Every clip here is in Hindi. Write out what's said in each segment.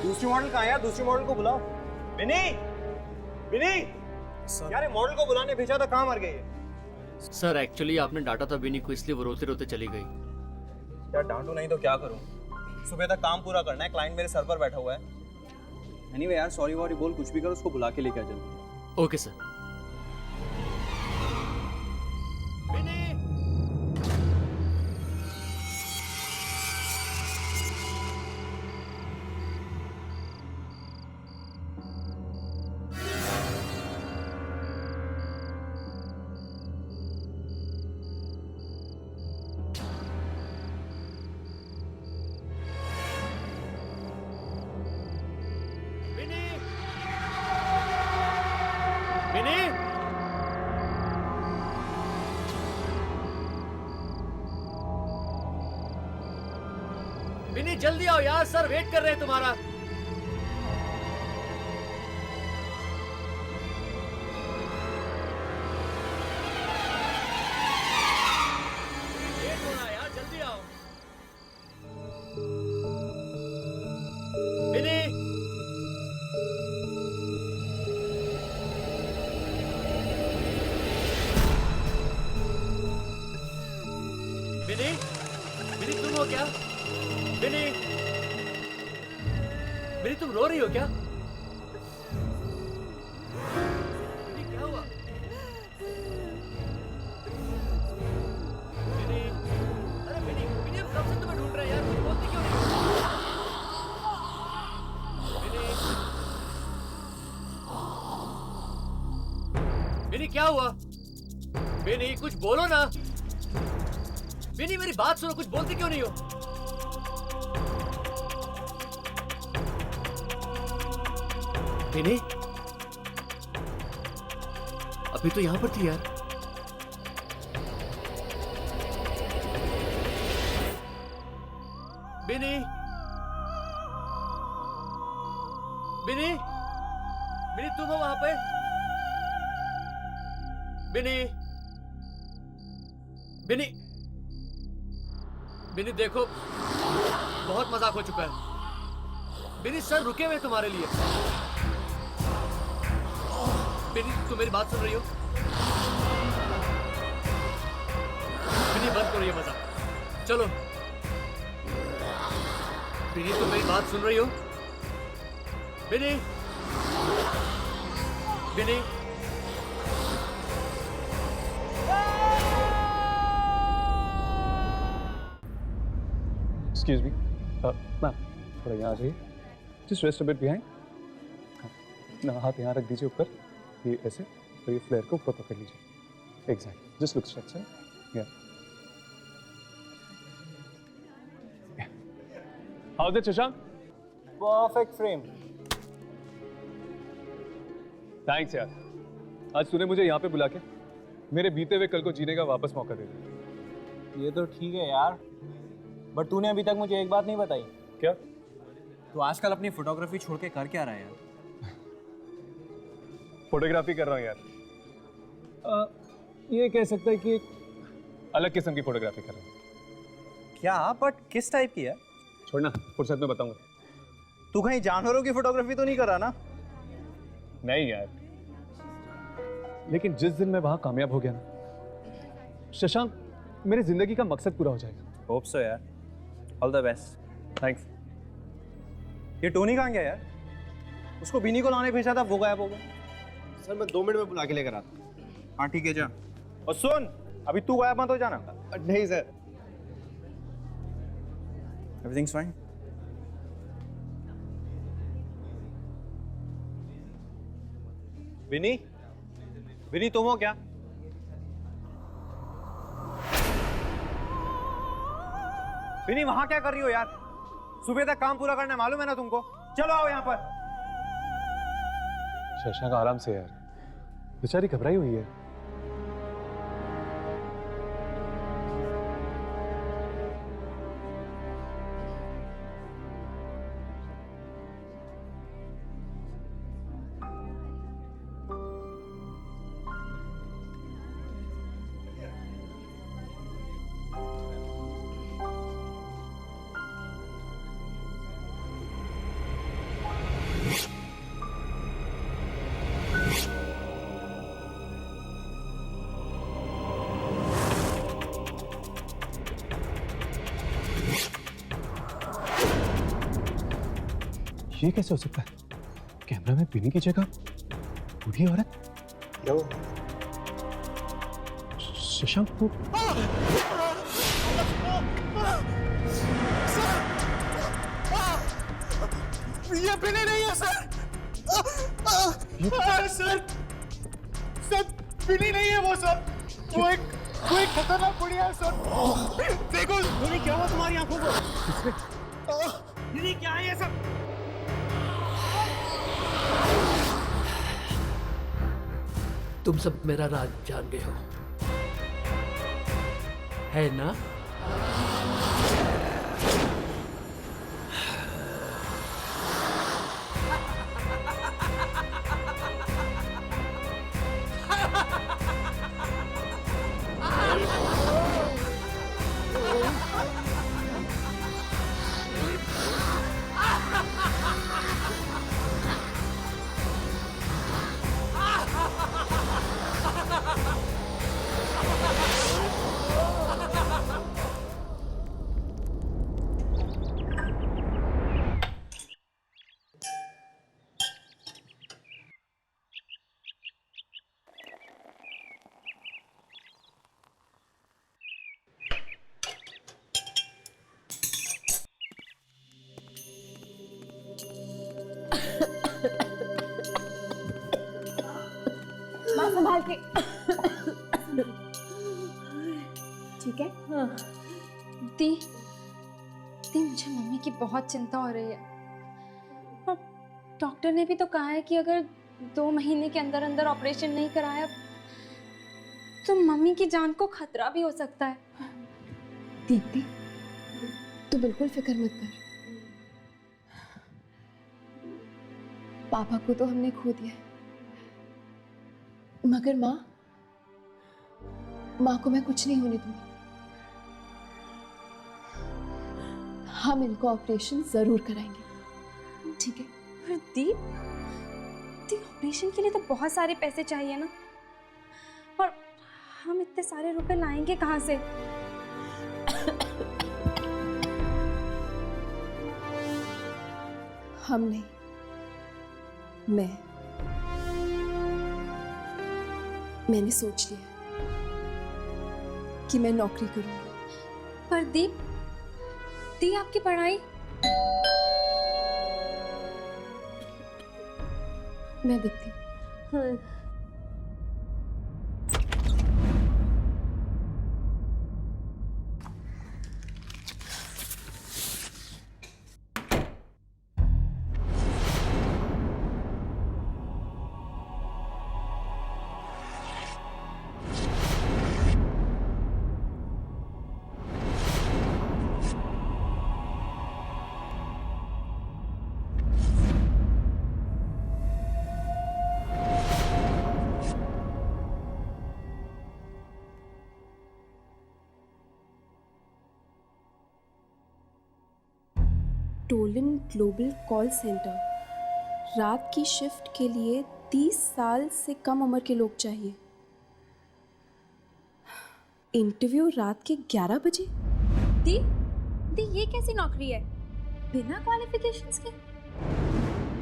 दूसरी मॉडल कहाँ है यार? दूसरी मॉडल को बुलाओ। विनी, विनी यार ये मॉडल को बुलाने भेजा था, कहाँ मर गई है? सर एक्चुअली आपने डांटा था विनी को, इसलिए वो रोते रोते चली गई। यार डांटू नहीं तो क्या करूं? सुबह तक काम पूरा करना है, क्लाइंट मेरे सर पर बैठा हुआ है। एनीवे यार सॉरी वॉरी बोल, कुछ भी कर, उसको बुला के लेके आ जल्दी। Okay sir. विनी जल्दी आओ यार, सर वेट कर रहे हैं तुम्हारा। लेट हो रहा है यार, जल्दी आओ। विनी, विनी, विनी तुम हो क्या? विनी, विनी तुम रो रही हो क्या? विनी क्या हुआ? विनी, अरे विनी, विनी हम कब से तुम्हें ढूंढ रहे हैं यार, तुम बोलती क्यों नहीं? विनी, विनी क्या हुआ? विनी कुछ बोलो ना। विनी मेरी बात सुनो, कुछ बोलती क्यों नहीं हो? विनी अभी तो यहां पर थी यार। विनी, विनी, विनी तुम हो वहां पे? विनी, विनी, विनी देखो बहुत मजाक हो चुका है। विनी सर रुके हुए तुम्हारे लिए। विनी तुम मेरी बात सुन रही हो? विनी बंद करो ये मजाक, चलो। विनी तुम मेरी बात सुन रही हो? विनी, विनी, एक्सक्यूज मी मैम, थोड़ा यहाँ आ जाइए। Just rest a bit behind. हाँ, हाथ यहाँ रख दीजिए ऊपर, ये ऐसे, और ये फ्लेयर को ऊपर पकड़ लीजिए। Exact, just look straight sir. Yeah how is it Shashank? Perfect frame. Thanks यार, आज तूने मुझे यहाँ पे बुला के मेरे बीते हुए कल को जीने का वापस मौका दे दिया। ये तो ठीक है यार, बट तूने अभी तक मुझे एक बात नहीं बताई। क्या? तू आजकल अपनी फोटोग्राफी छोड़ के कर क्या रहा है यार? फोटोग्राफी कर रहा हूँ यार। ये कह सकता है कि एक अलग किस्म की फोटोग्राफी कर रहा हूँ। क्या? बट किस टाइप की है? छोड़ना, फुर्सत में बताऊंगा। तू कहीं जानवरों की फोटोग्राफी तो नहीं कर रहा ना? नहीं यार, लेकिन जिस दिन मैं वहां कामयाब हो गया ना शशांक, मेरी जिंदगी का मकसद पूरा हो जाएगा। होप सो यार, ऑल द बेस्ट। थैंक्स। ये टोनी कहाँ गया यार? उसको बिनी को लाने भेजा था, वो गायब हो गया। सर मैं 2 मिनट में बुला के लेकर आता हूँ। हाँ ठीक है जा। और सुन, अभी तू गायब मत हो जाना। नहीं sir. Everything's fine. Vinny, Vinny तुम हो क्या? विनी वहां क्या कर रही हो यार? सुबह तक काम पूरा करना है, मालूम है ना तुमको? चलो आओ यहाँ पर। शशांक आराम से यार, बेचारी घबराई हुई है। ये कैसे हो सकता है? कैमरा में बिनी की जगह बूढ़ी औरत? क्या हुआ? शशांक को ये बिनी नहीं है सर। सर सर बिनी नहीं है वो सर। वो एक खतरनाक बुढ़िया है सर। देखो बिनी, क्या हुआ तुम्हारी आंखों को? बिनी क्या है ये सब? तुम सब मेरा राज जान गए हो, है ना? माँ संभाल के। ठीक है? हाँ। दी मुझे मम्मी की बहुत चिंता हो रही है और डॉक्टर ने भी तो कहा है कि अगर 2 महीने के अंदर अंदर ऑपरेशन नहीं कराया तो मम्मी की जान को खतरा भी हो सकता है। दीप्ति, तू बिल्कुल फिक्र मत कर। पापा को तो हमने खो दिया है, मगर माँ को मैं कुछ नहीं होने दूंगी। हम इनको ऑपरेशन जरूर कराएंगे, ठीक है? पर दी ऑपरेशन के लिए तो बहुत सारे पैसे चाहिए ना, और हम इतने सारे रुपए लाएंगे कहाँ से? हम नहीं, मैंने सोच लिया कि मैं नौकरी करूंगी। पर दी आपकी पढ़ाई? मैं देखती हूँ। हाँ। टोलन ग्लोबल कॉल सेंटर, रात की शिफ्ट के लिए 30 साल से कम उम्र के लोग चाहिए। इंटरव्यू रात के 11 बजे। दी ये कैसी नौकरी है बिना क्वालिफिकेशंस के?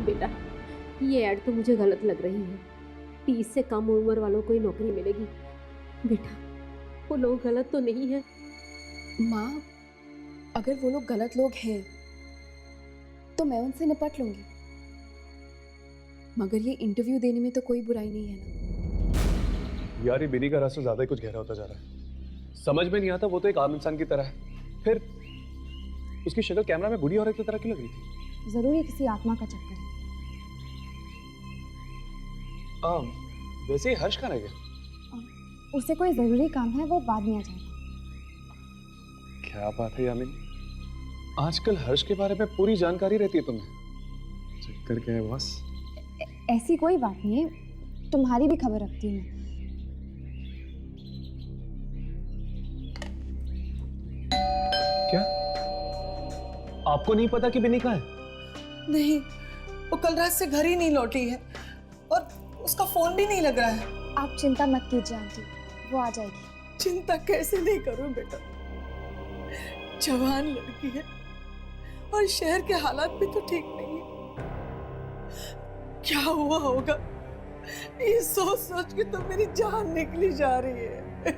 बेटा, ये ऐड तो मुझे गलत लग रही है। 30 से कम उम्र वालों को ही नौकरी मिलेगी। बेटा, वो लोग गलत तो नहीं है? माँ, अगर वो लोग गलत लोग हैं तो मैं उनसे निपट लूंगी, मगर ये इंटरव्यू देने में तो कोई बुराई नहीं है ना। यार, ये बिनी का रास्ता ज्यादा ही कुछ गहरा होता जा रहा है। समझ में नहीं आता, वो तो एक आम इंसान की तरह है, फिर उसकी शक्ल कैमरा में बूढ़ी औरत की तरह क्यों लग रही थी? जरूर ये किसी आत्मा का चक्कर है। वैसे ही हर्ष कहाँ रह गया? उसे कोई जरूरी काम है, वो बाद में आ जाएगा। क्या बात है यामिनी, आजकल हर्ष के बारे में पूरी जानकारी रहती है तुम्हें। चक्कर क्या है बॉस? ऐसी कोई बात नहीं है, तुम्हारी भी खबर रखती हूँ मैं। क्या आपको नहीं पता कि बिनी कहाँ है? नहीं, वो कल रात से घर ही नहीं लौटी है और उसका फोन भी नहीं लग रहा है। आप चिंता मत कीजिए आंटी, वो आ जाएगी। चिंता कैसे नहीं करूं बेटा, जवान लड़की है और शहर के हालात भी तो ठीक नहीं है। क्या हुआ होगा, ये सोच सोच के तो मेरी जान निकली जा रही है।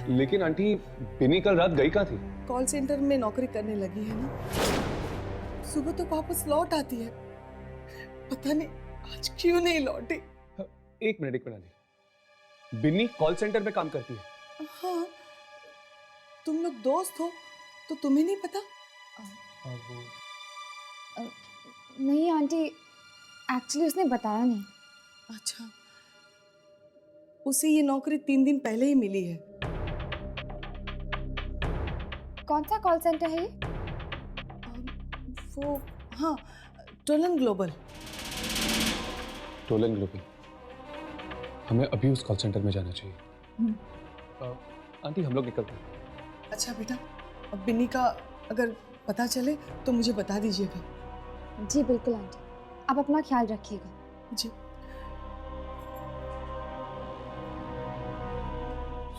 लेकिन आंटी, बिनी कल रात गई कहाँ थी? कॉल सेंटर में नौकरी करने लगी है ना, सुबह तो वापस लौट आती है, पता नहीं आज क्यों नहीं लौटी। एक मिनट आंटी, बिनी कॉल सेंटर में काम करती है? हाँ, तुम लोग दोस्त हो तो तुम्हें नहीं पता? नहीं आंटी, एक्चुअली उसने बताया नहीं। अच्छा, उसे ये नौकरी 3 दिन पहले ही मिली है। कौन सा कॉल सेंटर है ये? वो हाँ, टोलन ग्लोबल। Tollens global. हमें अभी उस कॉल सेंटर में जाना चाहिए। आंटी, हम लोग निकलते हैं। अच्छा बेटा, अब बिन्नी का अगर पता चले तो मुझे बता दीजिएगा। जी बिल्कुल आंटी, आप अपना ख्याल रखिएगा। जी।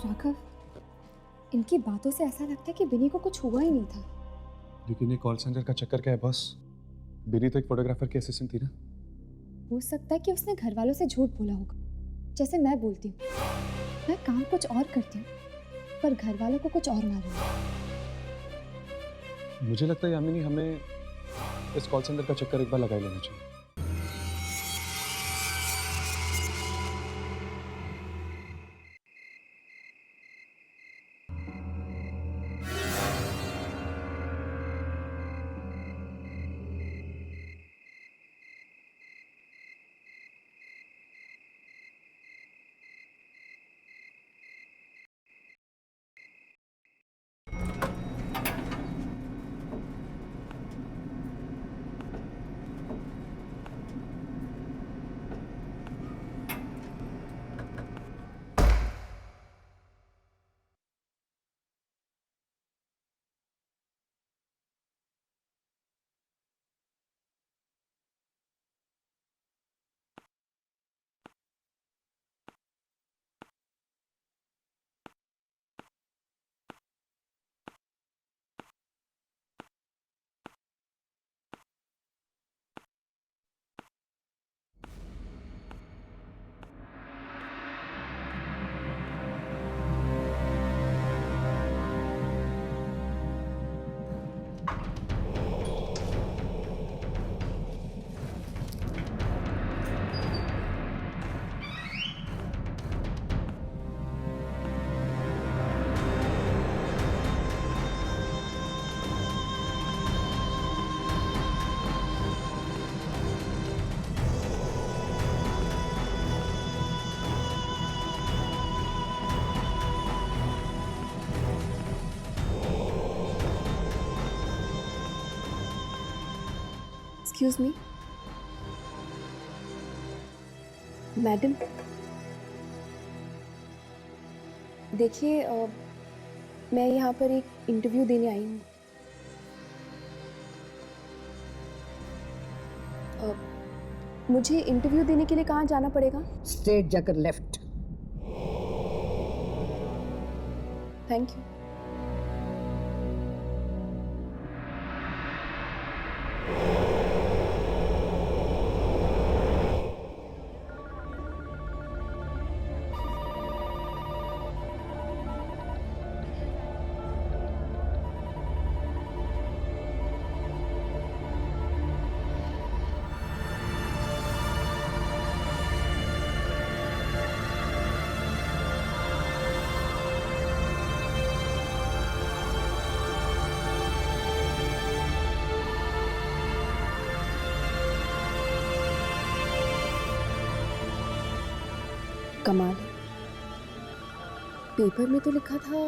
राघव, इनकी बातों से ऐसा लगता है कि बिनी को कुछ हुआ ही नहीं था। लेकिन ये कॉल सेंटर का चक्कर क्या है बॉस? बिनी तो एक फोटोग्राफर की असिस्टेंट थी ना। हो सकता है कि उसने घर वालों से झूठ बोला होगा, जैसे मैं बोलती हूँ। मैं काम कुछ और करती हूँ, पर घर वालों को कुछ और मालूम है। मुझे लगता है यामिनी, हमें इस कॉल सेंटर का चक्कर एक बार लगा ही लेना चाहिए। एक्सक्यूज मी मैडम, देखिए मैं यहाँ पर एक इंटरव्यू देने आई हूँ। मुझे इंटरव्यू देने के लिए कहाँ जाना पड़ेगा? स्ट्रेट जाकर लेफ्ट। Thank you. कमाल है, पेपर में तो लिखा था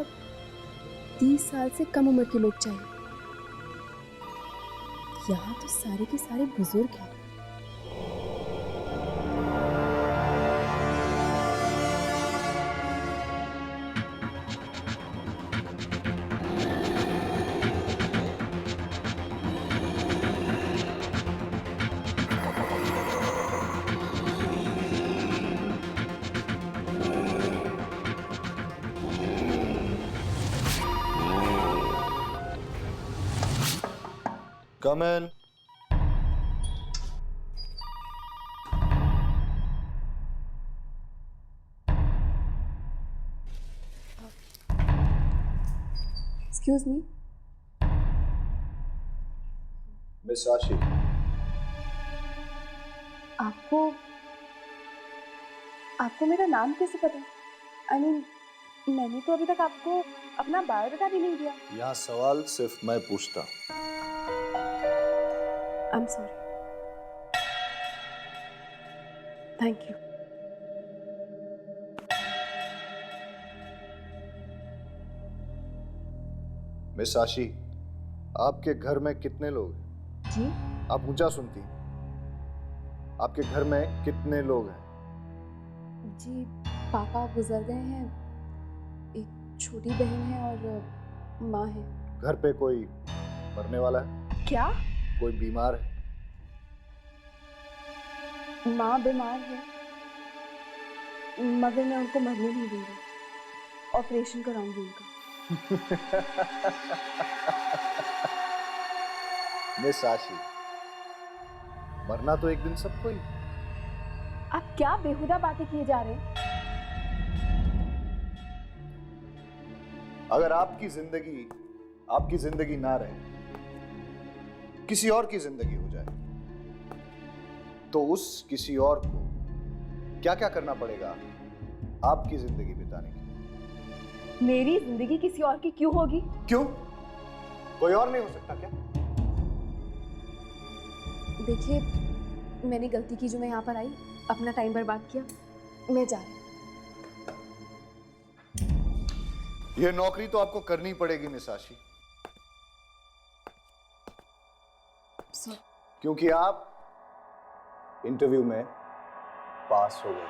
30 साल से कम उम्र के लोग चाहिए, यहाँ तो सारे के सारे बुजुर्ग हैं। Come in. Excuse me, miss आशी, आपको आपको मेरा नाम कैसे पता? आई मीन मैंने तो अभी तक आपको अपना बायोडाटा भी नहीं दिया। यहाँ सवाल सिर्फ मैं पूछता। I am sorry. Thank you. Miss आशी, आपके घर में कितने लोग हैं? जी? आप ऊंचा सुनती। आपके घर में कितने लोग हैं? जी पापा गुजर गए हैं, एक छोटी बहन है और माँ है। घर पे कोई मरने वाला है? क्या? कोई बीमार है? माँ बीमार है मगर मैं उनको मरने नहीं दूंगी, ऑपरेशन कराऊंगी उनका। मिस आशी, मरना तो एक दिन सबको ही। आप क्या बेहुदा बातें किए जा रहे हैं? अगर आपकी जिंदगी ना रहे, किसी और की जिंदगी हो जाए, तो उस किसी और को क्या क्या करना पड़ेगा आपकी जिंदगी बिताने के? मेरी जिंदगी किसी और की क्यों होगी? क्यों? कोई और नहीं हो सकता क्या? देखिए मैंने गलती की जो मैं यहाँ पर आई, अपना टाइम बर्बाद किया, मैं जा रही हूँ। यह नौकरी तो आपको करनी पड़ेगी मिस आशी, क्योंकि आप इंटरव्यू में पास हो गए।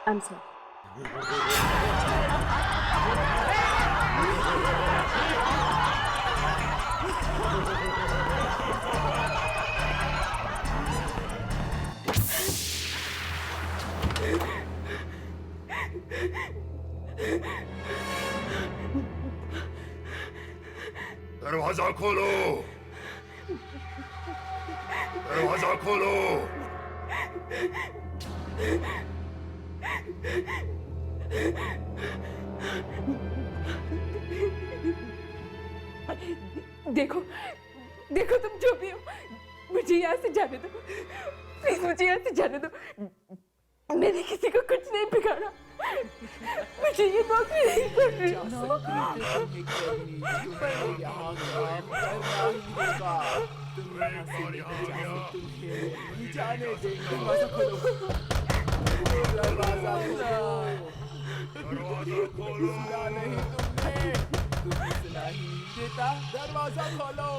I am sorry. दरवाजा खोलो, दरवाजा खोलो। देखो देखो तुम जो भी हो, मुझे यहाँ से जाने दो प्लीज, मुझे यहाँ से जाने दो। मैंने किसी को कुछ नहीं बिगाड़ा, मुझे ये नौकरी नहीं करनी। दरवाजा खोलो।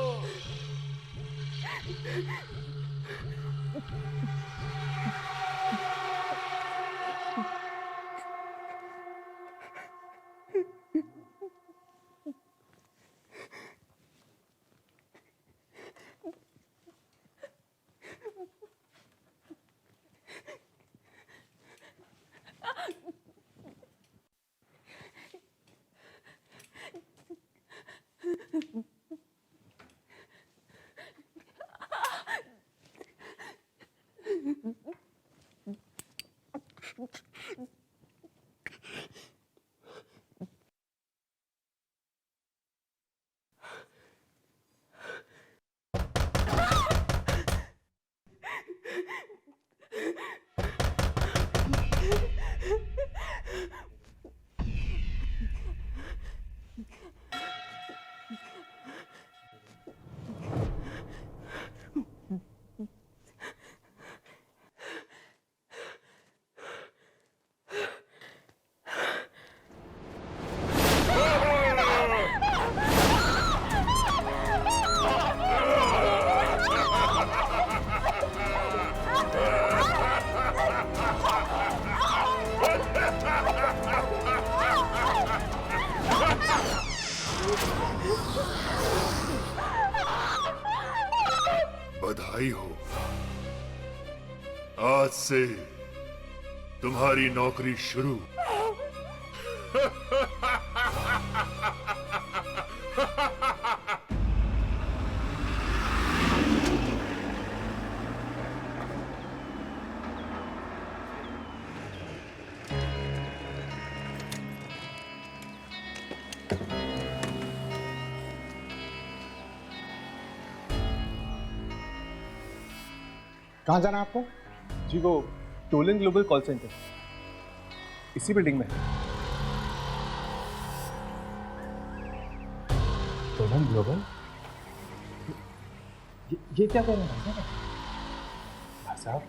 बधाई हो, आज से तुम्हारी नौकरी शुरू। कहाँ जाना है आपको? जी वो टोलन ग्लोबल कॉल सेंटर इसी बिल्डिंग में है। Tollens global? ये क्या कह रहे हैं भाई साहब?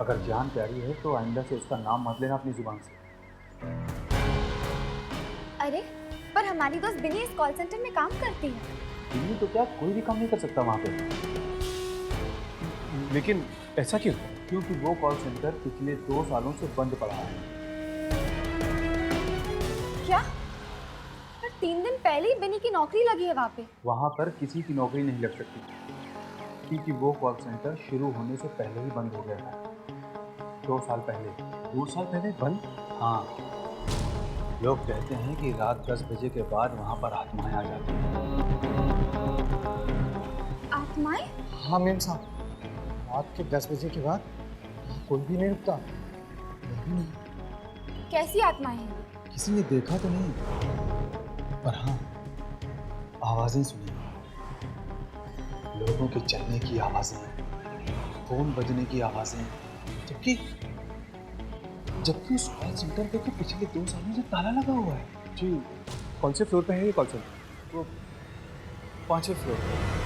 अगर जान प्यारी है तो आइंदा से उसका नाम मत लेना अपनी जुबान से। अरे पर हमारी दोस्त बिनी इस कॉल सेंटर में काम करती है। बिनी तो क्या कोई भी काम नहीं कर सकता वहाँ पे। लेकिन ऐसा क्यों? क्योंकि वो कॉल सेंटर पिछले 2 सालों से बंद पड़ा है। क्या? पर 3 दिन पहले ही बिनी की नौकरी लगी है वहाँ पे। वहाँ पर किसी की नौकरी नहीं लग सकती क्योंकि वो कॉल सेंटर शुरू होने से पहले ही बंद हो गया था। 2 साल पहले। 2 साल पहले बंद? हाँ, लोग कहते हैं कि रात 10 बजे के बाद वहाँ पर आत्माएं आ जाती हैं। आत्माएं? हाँ मेम साहब, रात के 10 बजे के बाद कोई भी नहीं रुकता। भी नहीं। कैसी आत्माएं हैं? किसी ने देखा तो नहीं, पर हाँ आवाजें सुनी। लोगों के चलने की आवाजें, फोन बजने की आवाजें, जबकि उस कॉल सेंटर पे तो पिछले 2 सालों से ताला लगा हुआ है। जी कौन से फ्लोर पे है ये कॉल सेंटर? वो 5वें फ्लोर पे।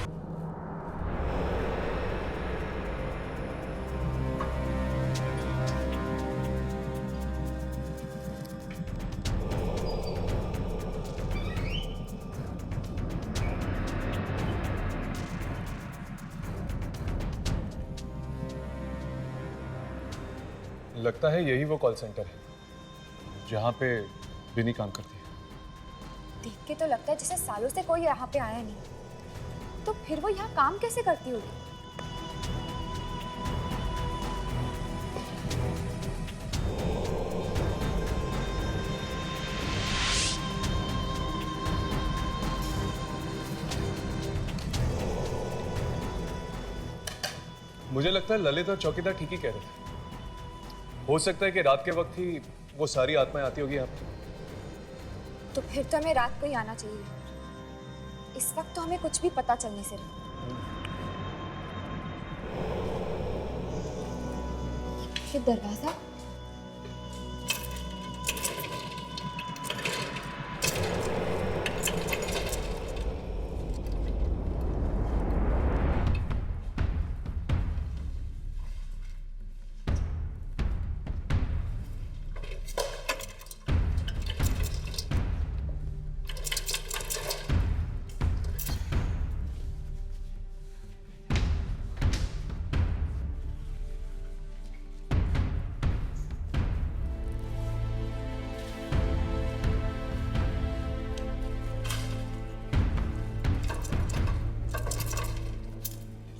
लगता है यही वो कॉल सेंटर है जहाँ पे बिनी काम करती है। देख के तो लगता है जैसे सालों से कोई यहाँ पे आया नहीं। तो फिर वो यहाँ काम कैसे करती होगी? मुझे लगता है ललित और चौकीदार ठीक ही कह रहे थे। हो सकता है कि रात के वक्त ही वो सारी आत्माएं आती होगी यहाँ पे। तो फिर तो हमें रात को ही आना चाहिए। इस वक्त तो हमें कुछ भी पता चलने से रहा। ये दरवाजा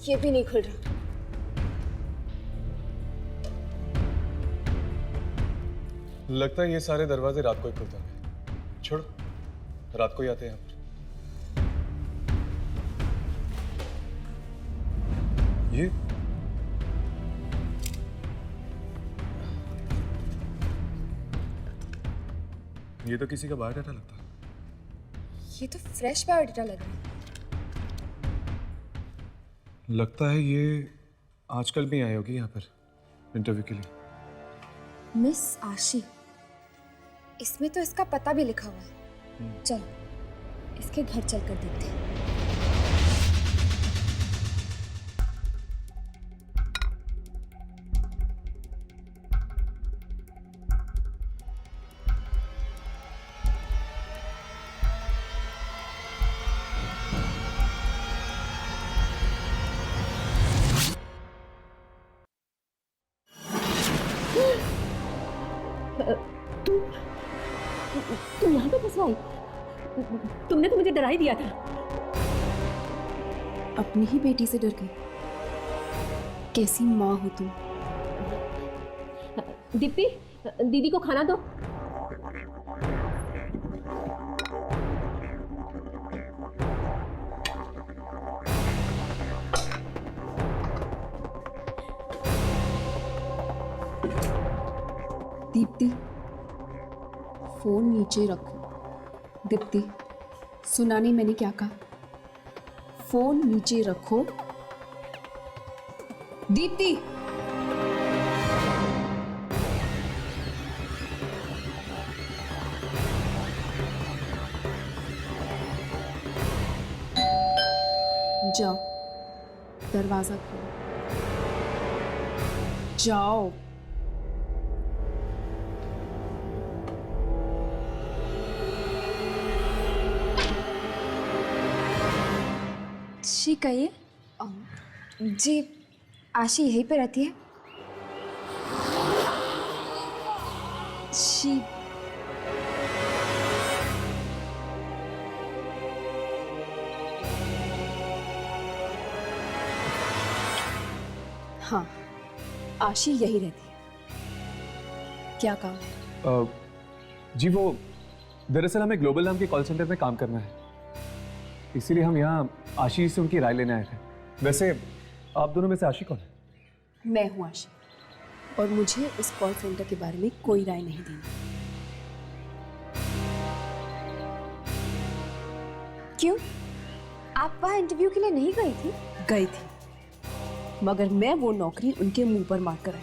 ये भी नहीं खुल रहा। लगता है ये सारे दरवाजे रात को ही खुलते हैं। छोड़ो, रात को ही आते हैं यहाँ पर। ये तो किसी का बायोडाटा लगता है। ये तो फ्रेश बायोडाटा लग रहा है। लगता है ये आजकल भी आई होगी यहाँ पर इंटरव्यू के लिए। मिस आशी, इसमें तो इसका पता भी लिखा हुआ है। चलो इसके घर चलकर देखते हैं। तुम यहाँ पे कैसे आई? तुमने तो मुझे डरा ही दिया था। अपनी ही बेटी से डर गई। कैसी माँ हो तुम? दीप्ति, दीदी को खाना दो। दीप्ति, फोन नीचे रखो। दीप्ति, सुना नहीं मैंने क्या कहा? फोन नीचे रखो। दीप्ति, जाओ, दरवाजा खोलो। जाओ। जी कहिए। जी, आशी यहीं पे रहती है? जी, हाँ, आशी यही रहती है। क्या काम है? जी वो दरअसल हमें ग्लोबल नाम के कॉल सेंटर में काम करना है, इसीलिए हम यहाँ आशी से उनकी राय लेने आए थे। वैसे आप दोनों में से आशी कौन है? मैं हूँ आशी, और मुझे इस कॉल सेंटर के बारे में कोई राय नहीं देनी। क्यों? आप वहाँ इंटरव्यू के लिए नहीं गई थी? गई थी, मगर मैं वो नौकरी उनके मुंह पर मार कर आई।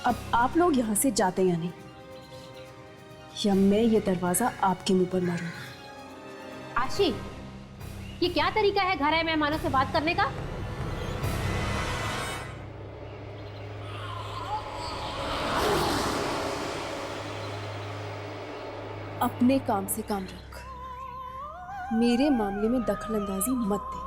अब आप लोग यहाँ से जाते या नहीं, या मैं ये दरवाजा आपके मुंह पर मारूं। आशी, ये क्या तरीका है घर आए मेहमानों से बात करने का? अपने काम से काम रख, मेरे मामले में दखलंदाजी मत दे।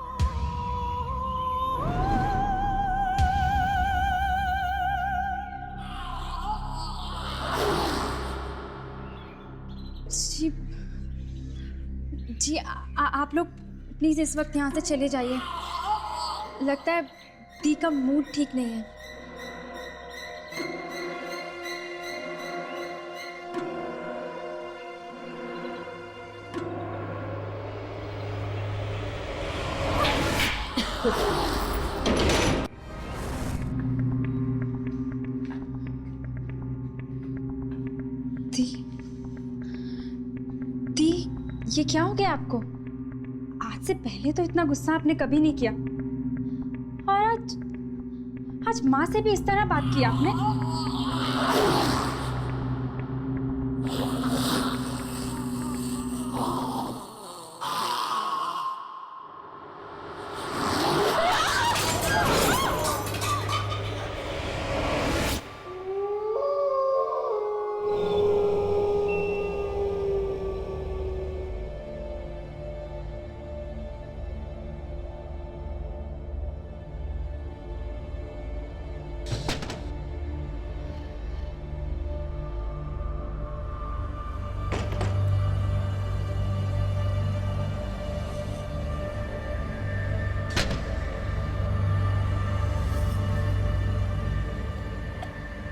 जी, जी आप लोग प्लीज इस वक्त यहाँ से चले जाइए। लगता है दी का मूड ठीक नहीं है। दी, ये क्या हो गया आपको? आज से पहले तो इतना गुस्सा आपने कभी नहीं किया, और आज माँ से भी इस तरह बात की आपने।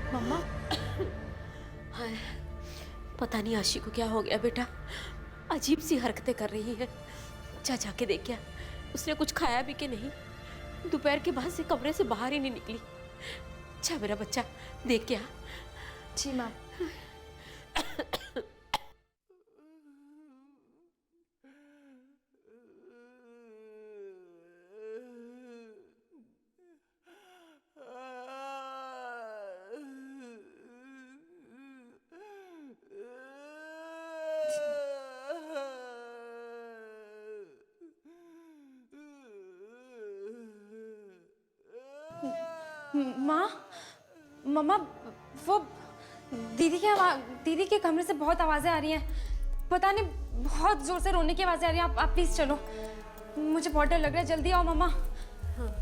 मम्मा, हाय, पता नहीं आशी को क्या हो गया बेटा, अजीब सी हरकतें कर रही है। जा जाके देख क्या, उसने कुछ खाया भी कि नहीं। दोपहर के बाद से कमरे से बाहर ही नहीं निकली। अच्छा मेरा बच्चा, देख क्या। जी माँ। माँ, मम्मा, वो दीदी के कमरे से बहुत आवाजें आ रही हैं। पता नहीं, बहुत जोर से रोने की आवाजें आ रही हैं। आप प्लीज चलो, मुझे बहुत डर लग रहा है। जल्दी आओ मम्मा। हाँ।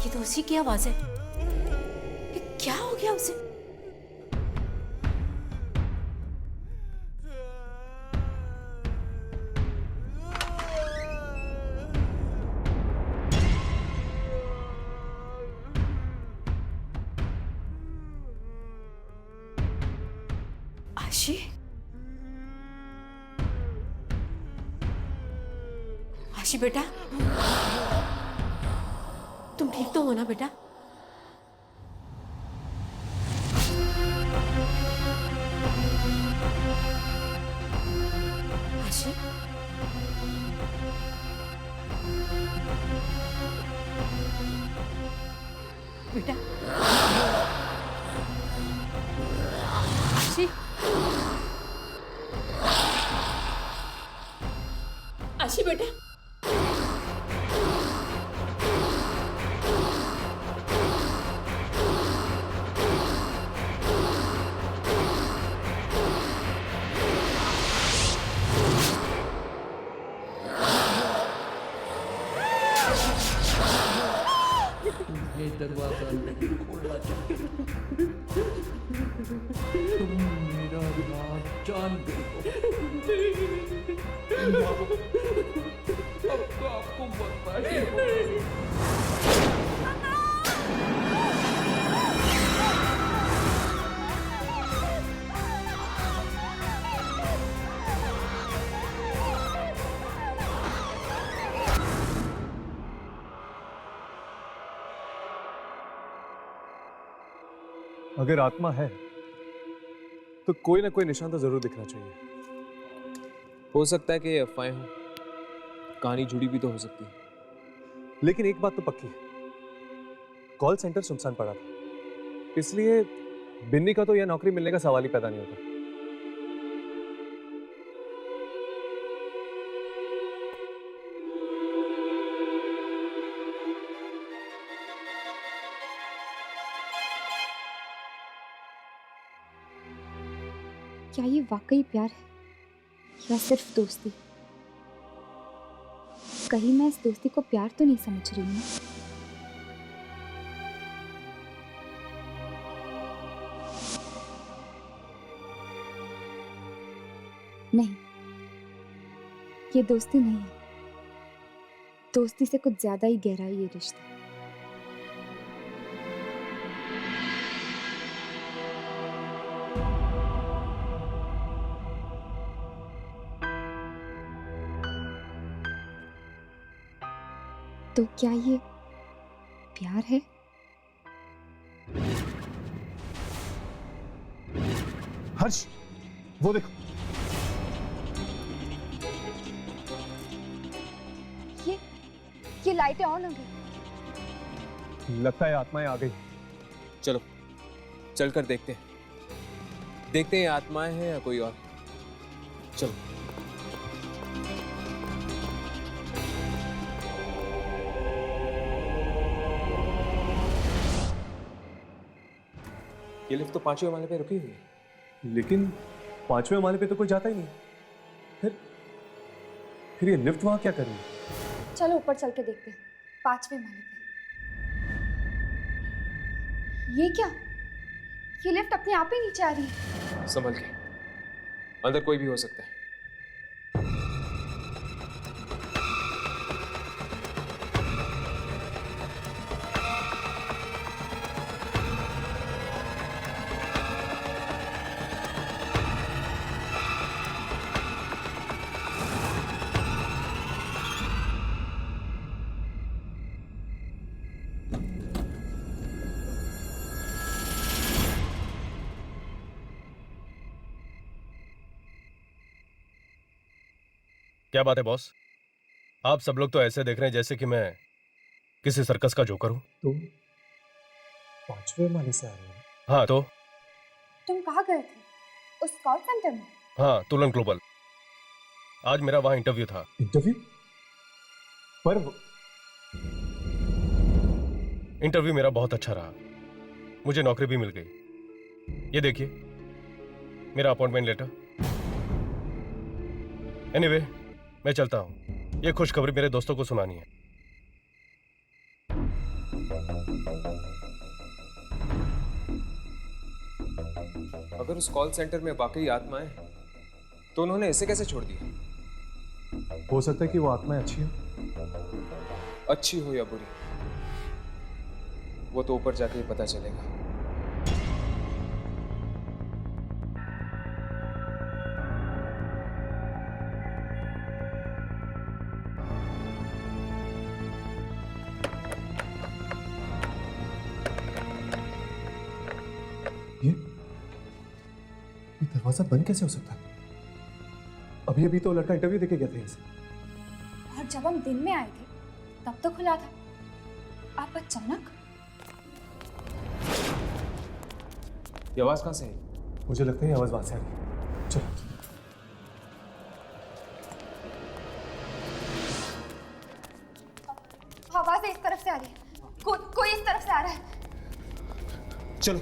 ये तो उसी की आवाज है। ये क्या हो गया उसे? आशी, आशी बेटा, तुम ठीक तो हो ना बेटा? आशी, बेटा, आशी, आशी बेटा, ये दरवाजा नहीं खोलना चाहिए। तुम मेरा राज जान गई हो। अब तो आपको बर्बादी होगी। अगर आत्मा है तो कोई ना कोई निशान तो जरूर दिखना चाहिए। हो सकता है कि अफवाहें हो, कहानी जुड़ी भी तो हो सकती है। लेकिन एक बात तो पक्की है, कॉल सेंटर सुनसान पड़ा था, इसलिए बिन्नी का तो यह नौकरी मिलने का सवाल ही पैदा नहीं होता। क्या ये वाकई प्यार है या सिर्फ दोस्ती? कहीं मैं इस दोस्ती को प्यार तो नहीं समझ रही हूँ? नहीं, ये दोस्ती नहीं है। दोस्ती से कुछ ज्यादा ही गहरा है ये रिश्ता। तो क्या ये प्यार है? हर्ष, वो देखो। ये लाइटें ऑन हो गई। लगता है आत्माएं आ गई। चलो चलकर देखते हैं, देखते हैं आत्माएं हैं या कोई और। चलो। ये लिफ्ट तो 5वें माले पे रुकी हुई है। लेकिन 5वें माले पे तो कोई जाता ही नहीं। फिर ये लिफ्ट वहां क्या कर रही है? चलो ऊपर चल के देखते हैं, 5वें माले पे। ये क्या? ये लिफ्ट अपने आप ही नीचे आ रही है। संभल के, अंदर कोई भी हो सकता है। क्या बात है बॉस? आप सब लोग तो ऐसे देख रहे हैं जैसे कि मैं किसी सर्कस का जोकर हूं। तुम 5वें माले से आ रहे हो? हाँ तो तुम कहाँ गए थे? उस कॉल सेंटर में? हाँ, तुलन ग्लोबल। आज मेरा वहां इंटरव्यू था। इंटरव्यू? पर इंटरव्यू मेरा बहुत अच्छा रहा, मुझे नौकरी भी मिल गई। ये देखिए मेरा अपॉइंटमेंट लेटर। एनीवे, मैं चलता हूं, ये खुशखबरी मेरे दोस्तों को सुनानी है। अगर उस कॉल सेंटर में वाकई आत्माएं हैं, तो उन्होंने इसे कैसे छोड़ दिया? हो सकता है कि वो आत्माएं अच्छी हो। अच्छी हो या बुरी, वो तो ऊपर जाके ही पता चलेगा। दरवाजा बंद कैसे हो सकता है? अभी अभी तो लड़का इंटरव्यू देके गया था इसे। और जब हम दिन में आए थे तब तो खुला था। आप अचानक? ये आवाज कहाँ से है? मुझे लगता है ये आवाज वहां से आ रही है। चलो। आवाज इस तरफ से आ रही है। कोई इस तरफ से आ रहा है। चलो।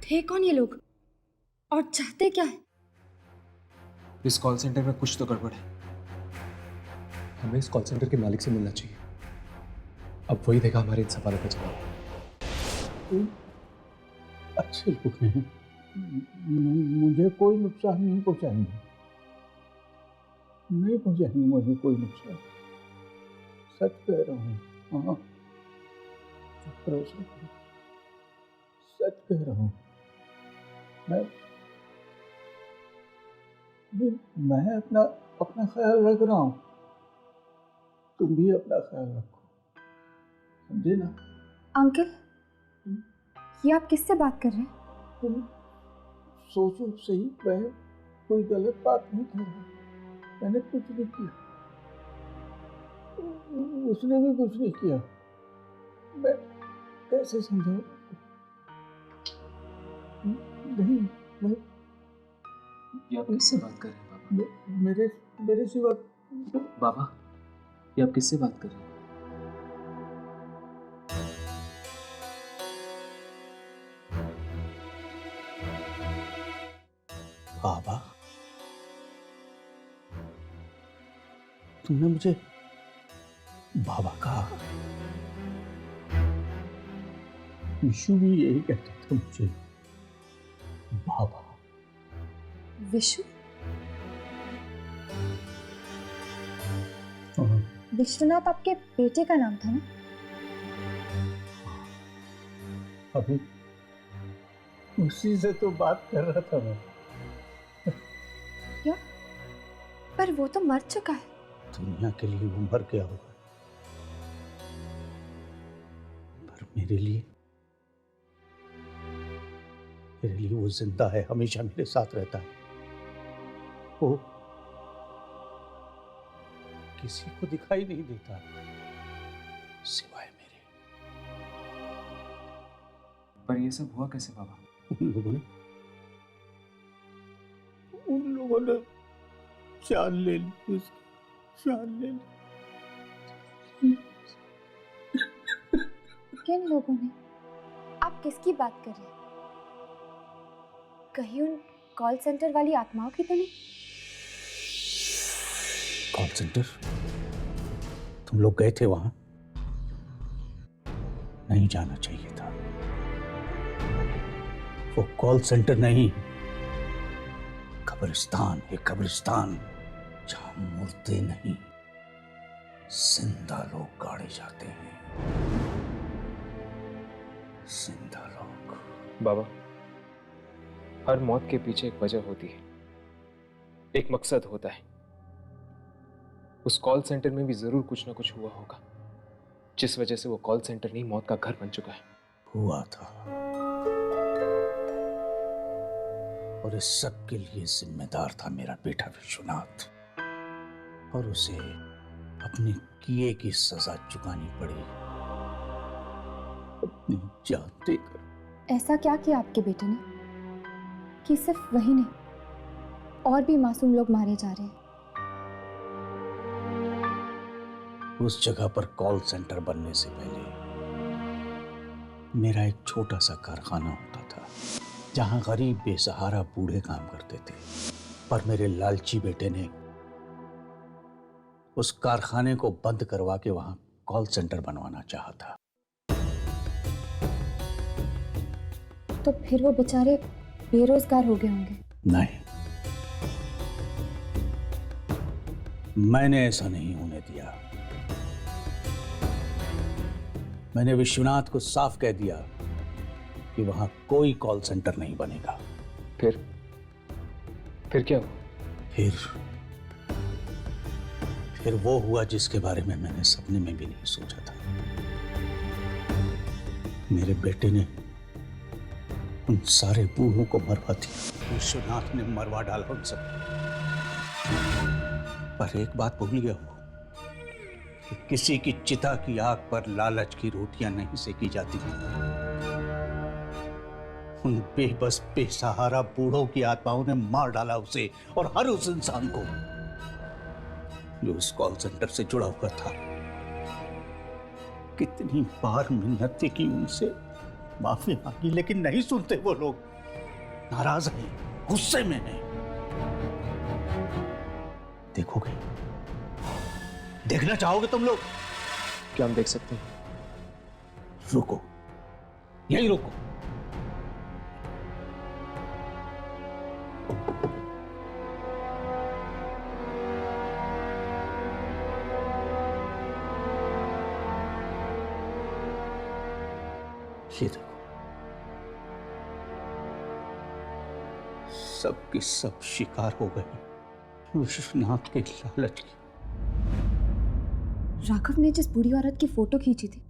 थे कौन ये लोग और चाहते क्या है? इस कॉल सेंटर में कुछ तो गड़बड़ है। हमें इस कॉल सेंटर के मालिक से मिलना चाहिए। अब वही देगा हमारे इन सवालों का जवाब। अच्छे लोग हैं, मुझे कोई नुकसान नहीं पहुंचाएंगे, नहीं पहुंचाएंगे मुझे कोई नुकसान। सच कह रहा हूँ। हाँ, भरोसा करो, सच कह रहा हूँ। मैं अपना ख्याल रख रहा हूँ, तुम भी अपना ख्याल रखो, समझे ना? अंकल, ये आप किससे बात कर रहे हैं? तुम सोचो सही, मैं कोई गलत बात नहीं कर रहा, मैंने कुछ नहीं किया, उसने भी कुछ नहीं किया। मैं कैसे समझाऊं? नहीं, मैं ये आप किससे बात कर रहे हैं बाबा? मेरे सिवा बाबा, ये आप किससे बात कर रहे हैं? बाबा, तुमने मुझे बाबा कहा। विशु भी यही कहता था मुझे, बाबा। विशु? हाँ। विश्वनाथ आपके बेटे का नाम था ना? अभी उसी से तो बात कर रहा था मैं। क्या? पर वो तो मर चुका है। दुनिया के लिए वो मर गया होगा, पर मेरे लिए वो जिंदा है, हमेशा मेरे साथ रहता है। वो किसी को दिखाई नहीं देता सिवाय मेरे। पर ये सब हुआ कैसे बाबा? उन लोगों ने जान ले ली, उसकी जान ले ली। किन लोगों ने? आप किसकी बात कर रहे हैं? कहीं उन कॉल सेंटर वाली आत्माओं की तो नहीं? Call centre? तुम लोग गए थे वहां? नहीं जाना चाहिए था। वो कॉल सेंटर नहीं, कब्रिस्तान है, कब्रिस्तान, जहां मुर्दे नहीं, जिंदा लोग गाड़े जाते हैं। जिंदा लोग। बाबा, हर मौत के पीछे एक वजह होती है, एक मकसद होता है। उस कॉल सेंटर में भी जरूर कुछ ना कुछ हुआ होगा, जिस वजह से वो कॉल सेंटर नहीं मौत का घर बन चुका है। हुआ था, और इस सब के लिए जिम्मेदार था मेरा बेटा विश्वनाथ, और उसे अपने किए की सजा चुकानी पड़ी, अपनी जान देकर। ऐसा क्या किया आपके बेटे ने कि सिर्फ वही नहीं, और भी मासूम लोग मारे जा रहे हैं? उस जगह पर कॉल सेंटर बनने से पहले मेरा एक छोटा सा कारखाना होता था, जहां गरीब बेसहारा बूढ़े काम करते थे। पर मेरे लालची बेटे ने उस कारखाने को बंद करवा के वहां कॉल सेंटर बनवाना चाहा था। तो फिर वो बेचारे बेरोजगार हो गए होंगे। नहीं, मैंने ऐसा नहीं होने दिया। मैंने विश्वनाथ को साफ कह दिया कि वहां कोई कॉल सेंटर नहीं बनेगा। फिर क्या हुआ? फिर वो हुआ जिसके बारे में मैंने सपने में भी नहीं सोचा था। मेरे बेटे ने उन सारे बूढ़ों को मरवा दिया। विश्वनाथ ने मरवा डाला उन सब। पर एक बात भूल गया वो कि किसी की चिता की आग पर लालच की रोटियां नहीं सेकी जाती। उन बेबस बेसहारा बूढ़ों की आत्माओं ने मार डाला उसे और हर उस इंसान को जो इस कॉल सेंटर से जुड़ा हुआ था। कितनी बार मिन्नतें की उनसे, माफी मांगी, लेकिन नहीं सुनते वो लोग। नाराज हैं, गुस्से में हैं। देखोगे? देखना चाहोगे तुम लोग? क्या हम देख सकते हैं? रुको, यही रुको। ये देखो, सब की सब शिकार हो गए विश्वनाथ के लालच की। राघव ने जिस बूढ़ी औरत की फोटो खींची थी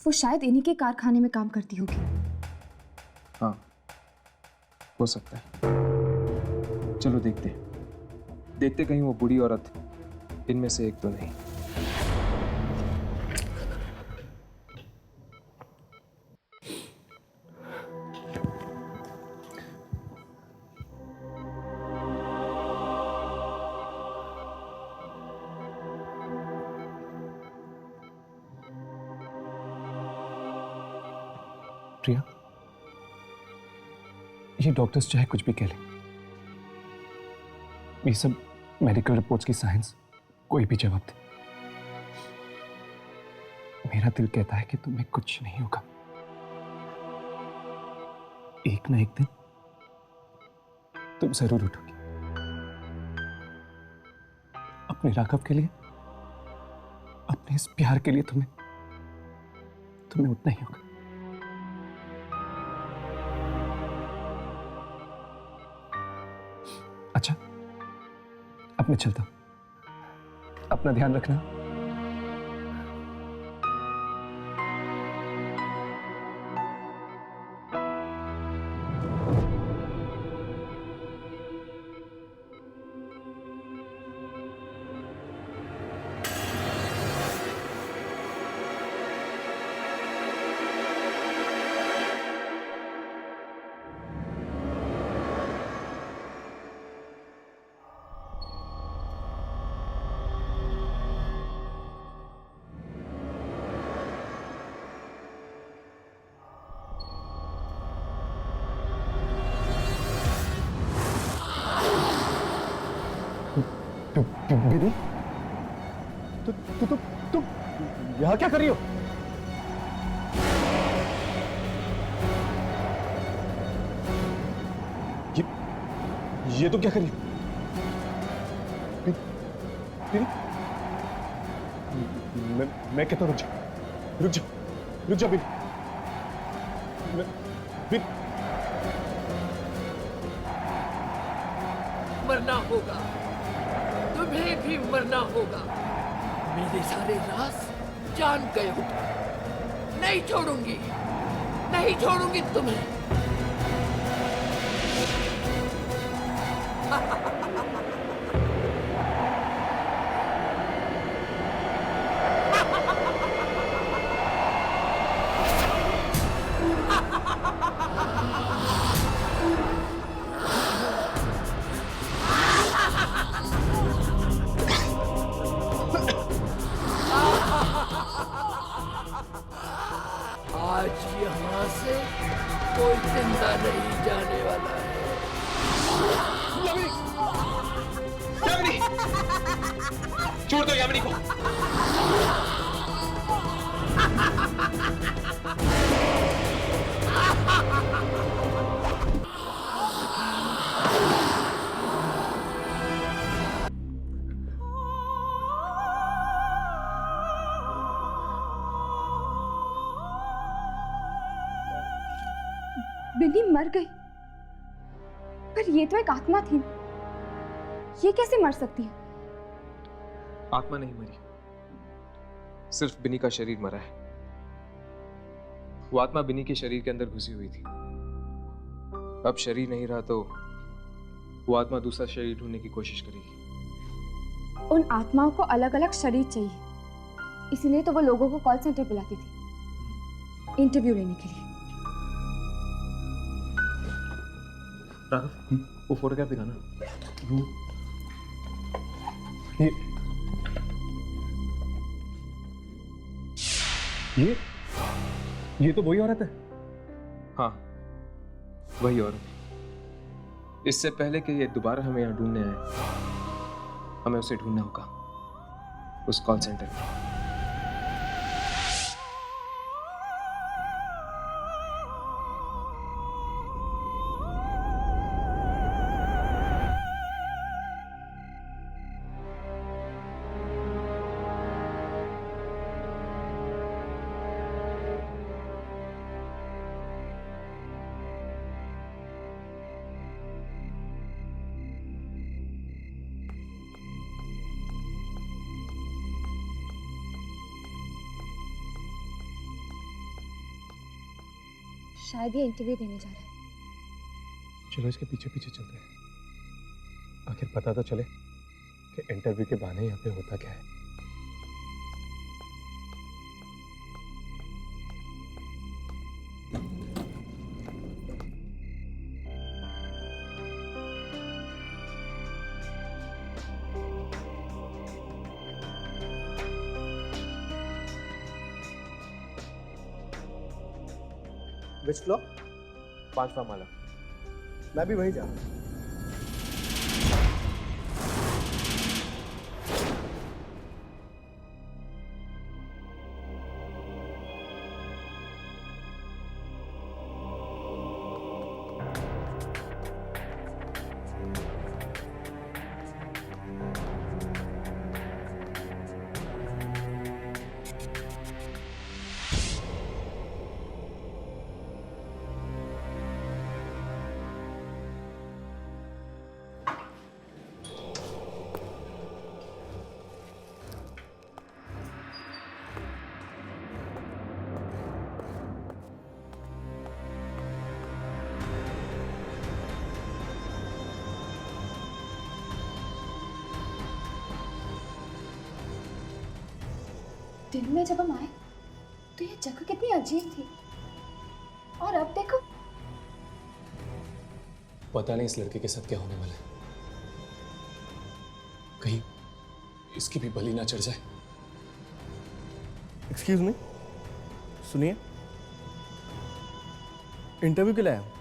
वो शायद इन्हीं के कारखाने में काम करती होगी। हाँ, हो सकता है। चलो देखते कहीं वो बूढ़ी औरत इनमें से एक तो नहीं। प्रिया, ये डॉक्टर्स चाहे कुछ भी कह लें, ये सब मेडिकल रिपोर्ट्स की साइंस कोई भी जवाब दे, मेरा दिल कहता है कि तुम्हें कुछ नहीं होगा। एक ना एक दिन तुम जरूर उठोगी। अपने राघव के लिए, अपने इस प्यार के लिए तुम्हें उठना ही होगा। अच्छा, अब मैं चलता हूं। अपना ध्यान रखना। दीदी, तुम यहाँ क्या कर रही हो? ये तुम क्या कर रही हो? दीदी, मैं कहता हूँ रुक जा बिन। मरना होगा, तुम्हें भी मरना होगा। मेरे सारे राज जान गए हो। नहीं छोड़ूंगी तुम्हें। आज यहाँ से कोई जिंदा नहीं जाने वाला है। यामिनी! छोड़ दो यामिनी को। बिन्नी मर गई, पर ये तो एक आत्मा थी, ये कैसे मर सकती है? आत्मा नहीं मरी, सिर्फ बिनी का शरीर मरा है। वो आत्मा बिनी के शरीर के अंदर घुसी हुई थी। अब शरीर नहीं रहा तो वो आत्मा दूसरा शरीर ढूंढने की कोशिश करेगी। उन आत्माओं को अलग अलग शरीर चाहिए, इसलिए तो वो लोगों को कॉल सेंटर बुलाती थी इंटरव्यू लेने के लिए। राघव, वो फोटोग्राफ दिखाना। ये तो वही औरत है। हाँ, वही औरत। इससे पहले कि ये दोबारा हमें यहाँ ढूंढने आए, हमें उसे ढूंढना होगा उस कॉल सेंटर में। शायद ये इंटरव्यू देने जा रहा है। चलो इसके पीछे पीछे चलते हैं, आखिर पता तो चले कि इंटरव्यू के बहाने यहाँ पे होता क्या है। Which floor? 5वां माला। मैं भी वही जा रहा हूँ। दिन में जब हम आए तो ये जगह कितनी अजीब थी, और अब देखो। पता नहीं इस लड़के के साथ क्या होने वाला है, कहीं इसकी भी बलि ना चढ़ जाए। एक्सक्यूज मी, सुनिए, इंटरव्यू के लिए आया हूँ।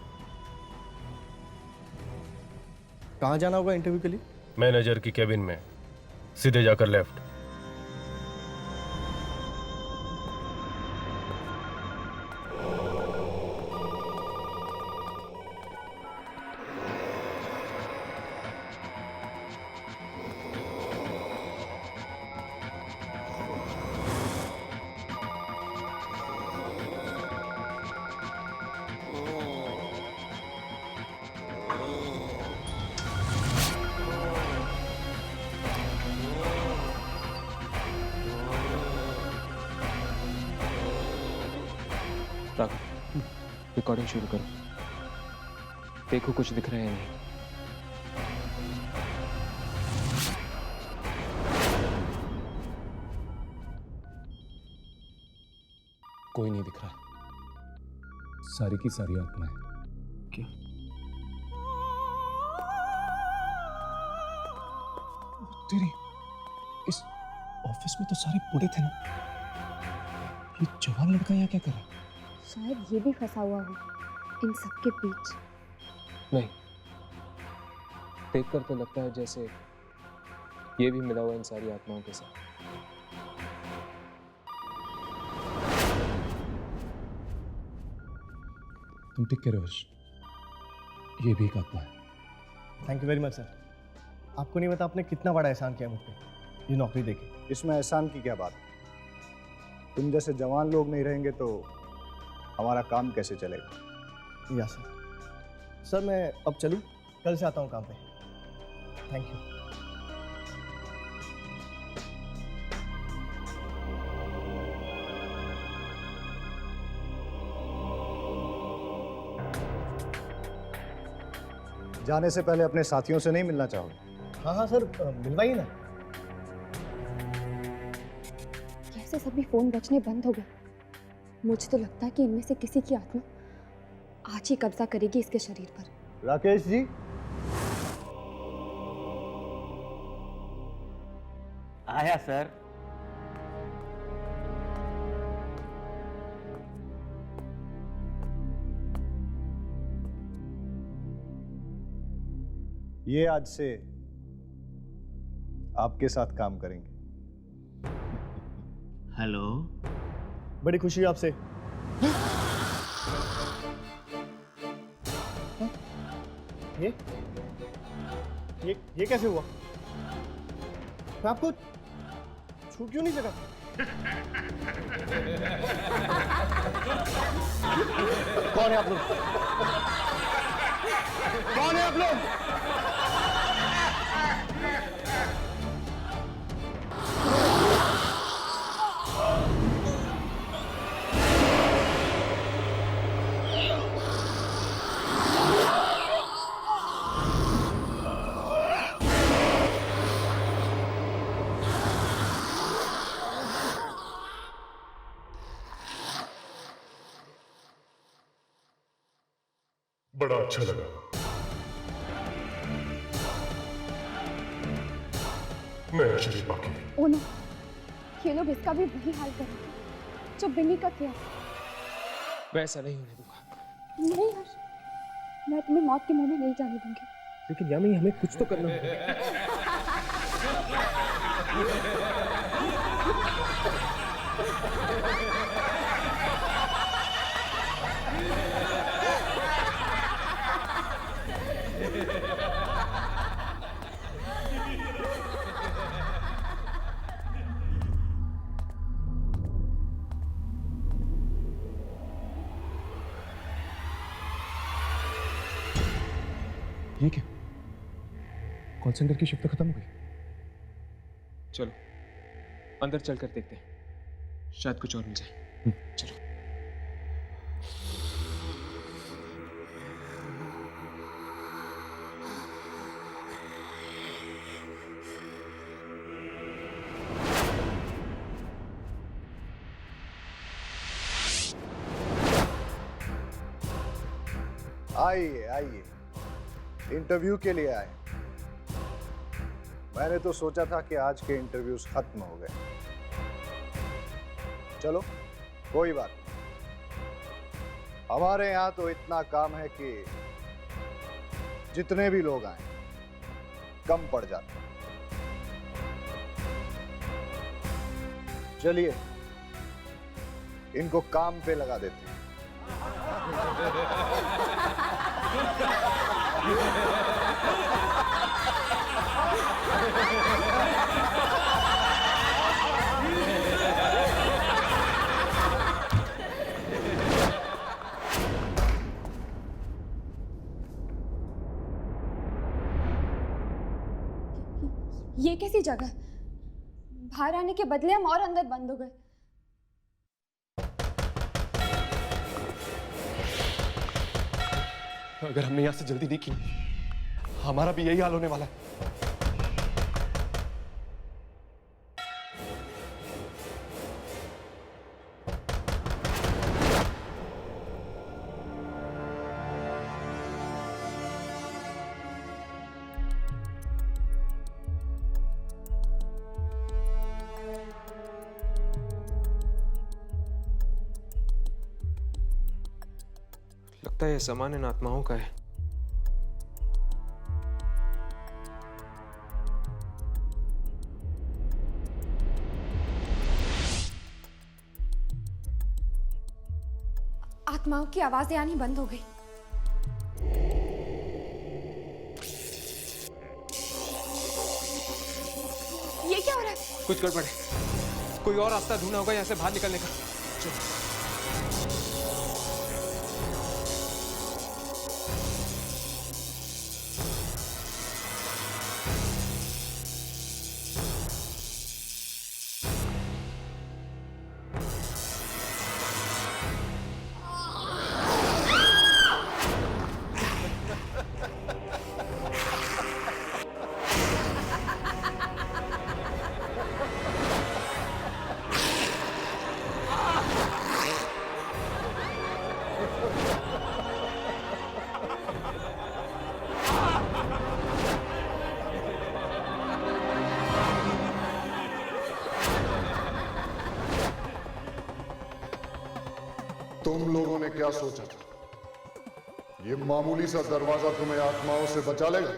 कहाँ जाना होगा इंटरव्यू के लिए? मैनेजर की केबिन में, सीधे जाकर लेफ्ट। रिकॉर्डिंग शुरू करो, देखो कुछ दिख रहा है या नहीं। कोई नहीं दिख रहा, सारी की सारी आत्माएं। क्या? तेरी, इस ऑफिस में तो सारे बूढ़े थे ना, ये जवान लड़का यहाँ क्या कर रहा है? शायद ये भी फंसा हुआ हो इन सब के बीच। नहीं, देखकर तो लगता है जैसे ये भी मिला हुआ इन सारी आत्माओं के साथ। तुम ठीक कह रहे हो हर्ष, ये भी एक आत्मा है। Thank you very much sir. आपको नहीं पता आपने कितना बड़ा एहसान किया मुझ पे, ये नौकरी देके। इसमें एहसान की क्या बात? तुम जैसे जवान लोग नहीं रहेंगे तो हमारा काम कैसे चलेगा? या सर। सर मैं अब चलूँ, कल से आता हूँ काम पे। Thank you. जाने से पहले अपने साथियों से नहीं मिलना चाहोगे? हाँ हाँ सर, मिलवाइए ना। कैसे सभी फोन बजने बंद हो गए। मुझे तो लगता है कि इनमें से किसी की आत्मा आज ही कब्जा करेगी इसके शरीर पर। राकेश जी, आया सर। ये आज से आपके साथ काम करेंगे। हेलो, बड़ी खुशी है आपसे। ये कैसे हुआ? मैं आपको छू क्यों नहीं सका? कौन है आप लोग? कौन है आप लोग? बड़ा अच्छा लगा। मैं शरीफ बाकी। ओ नो, ये लोग इसका भी वही हाल करेंगे जो बिन्नी का किया। वैसा नहीं होने दूंगा। नहीं हर्ष, मैं तुम्हें मौत के मुंह में नहीं जाने दूंगी। लेकिन यामी, हमें कुछ तो करना होगा। ये क्या? कॉल सेंटर की शिफ्ट खत्म हो गई। चलो अंदर चलकर देखते हैं, शायद कुछ और मिल जाए। चलो। आइए आइए, इंटरव्यू के लिए आए। मैंने तो सोचा था कि आज के इंटरव्यूज खत्म हो गए। चलो कोई बात नहीं, हमारे यहाँ तो इतना काम है कि जितने भी लोग आए कम पड़ जाते। चलिए इनको काम पे लगा देते हैं। ये कैसी जगह? बाहर आने के बदले हम और अंदर बंद हो गए। अगर हमने यहां से जल्दी नहीं की, हमारा भी यही हाल होने वाला है। लगता है यह सामान इन आत्माओं का है। आत्माओं की आवाजें आनी बंद हो गई। ये क्या हो रहा है? कुछ गड़बड़ है। कोई और रास्ता ढूंढना होगा यहाँ से बाहर निकलने का। चलो। क्या सोचा था? ये मामूली सा दरवाजा तुम्हें आत्माओं से बचा लेगा?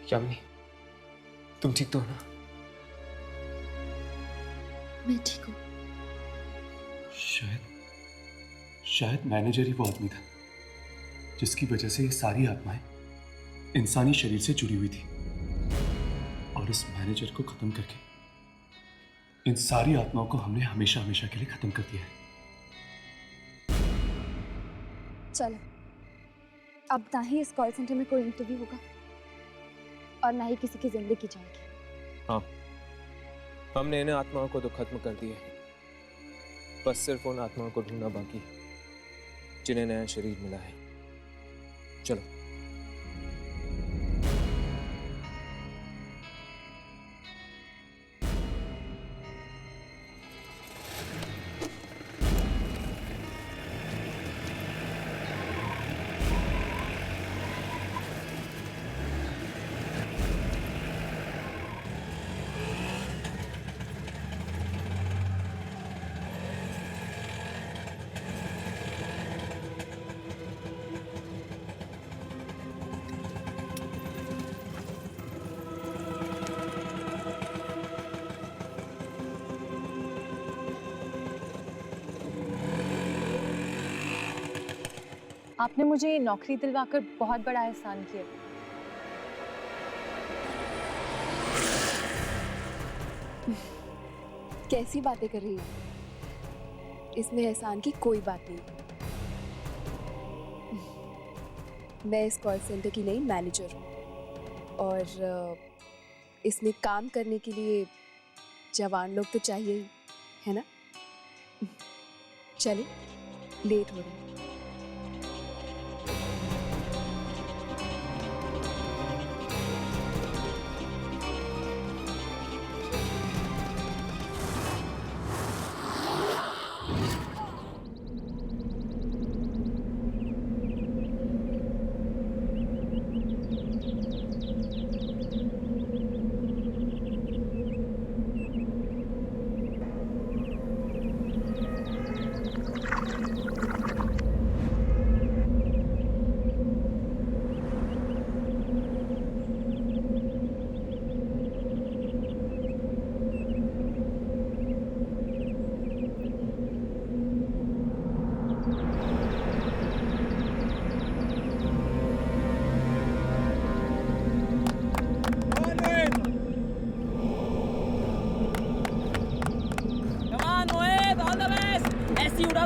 यामिनी, तुम ठीक तो हो ना? मैं ठीक हूँ। शायद मैनेजर ही वो आदमी था जिसकी वजह से ये सारी आत्माएं इंसानी शरीर से जुड़ी हुई थी, और इस मैनेजर को खत्म करके इन सारी आत्माओं को हमने हमेशा हमेशा के लिए खत्म कर दिया है। चलो, अब ना ही इस कॉल सेंटर में कोई इंटरव्यू होगा और ना ही किसी की जिंदगी जाएगी। हाँ, हमने इन आत्माओं को तो खत्म कर दिया है, बस सिर्फ उन आत्माओं को ढूंढना बाकी है जिन्हें नया शरीर मिला है। चलो। आपने मुझे ये नौकरी दिलवाकर बहुत बड़ा एहसान किया। कैसी बातें कर रही हो? इसमें एहसान की कोई बात नहीं। मैं इस कॉल सेंटर की नई मैनेजर हूँ और इसमें काम करने के लिए जवान लोग तो चाहिए ही, है ना? चलिए, लेट हो रही है।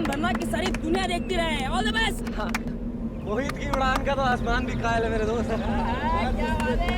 भरना की सारी दुनिया देखती रहे। All the best. मोहित की उड़ान का तो आसमान भी कायल है मेरे दोस्त। क्या बात है।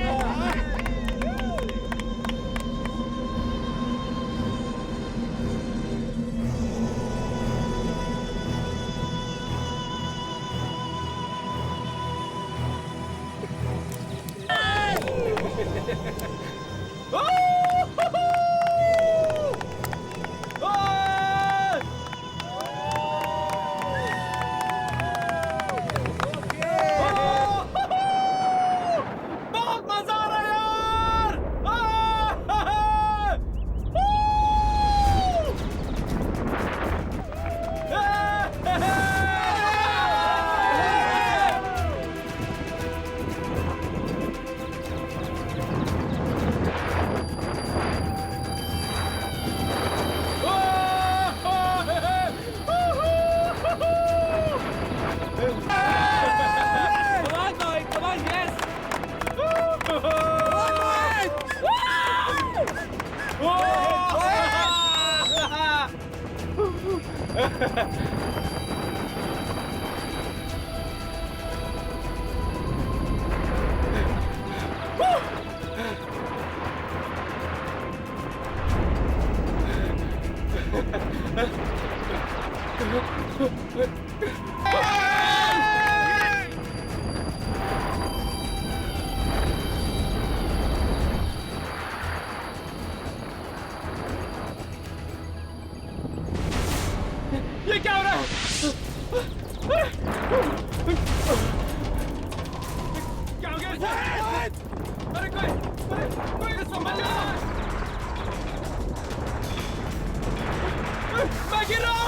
अरे कोई संभाल लो। मैं गिर रहा हूँ।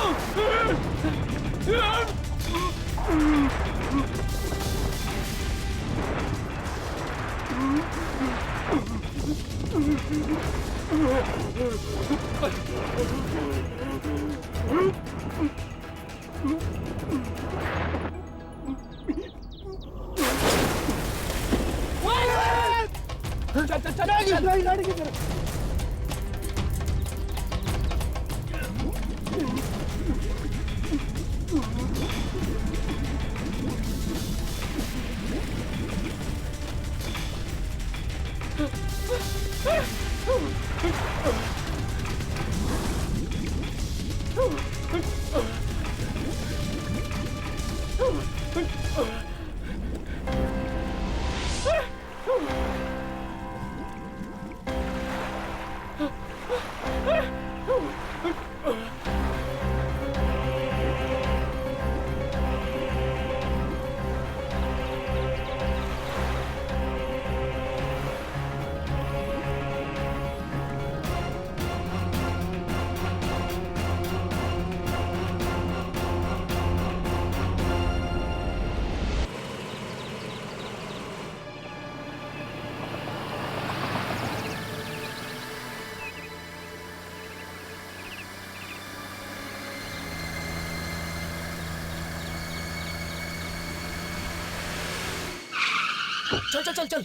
चल चल चल चल।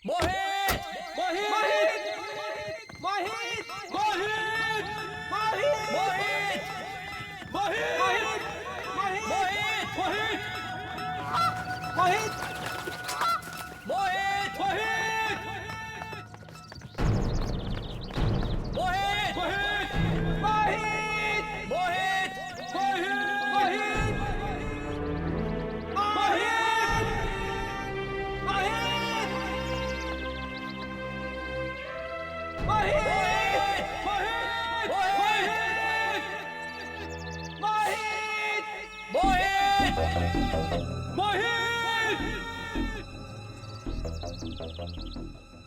मोहित मोहित मोहित मोहित मोहित मोहित मोहित मोहित मोहित मोहित मोहित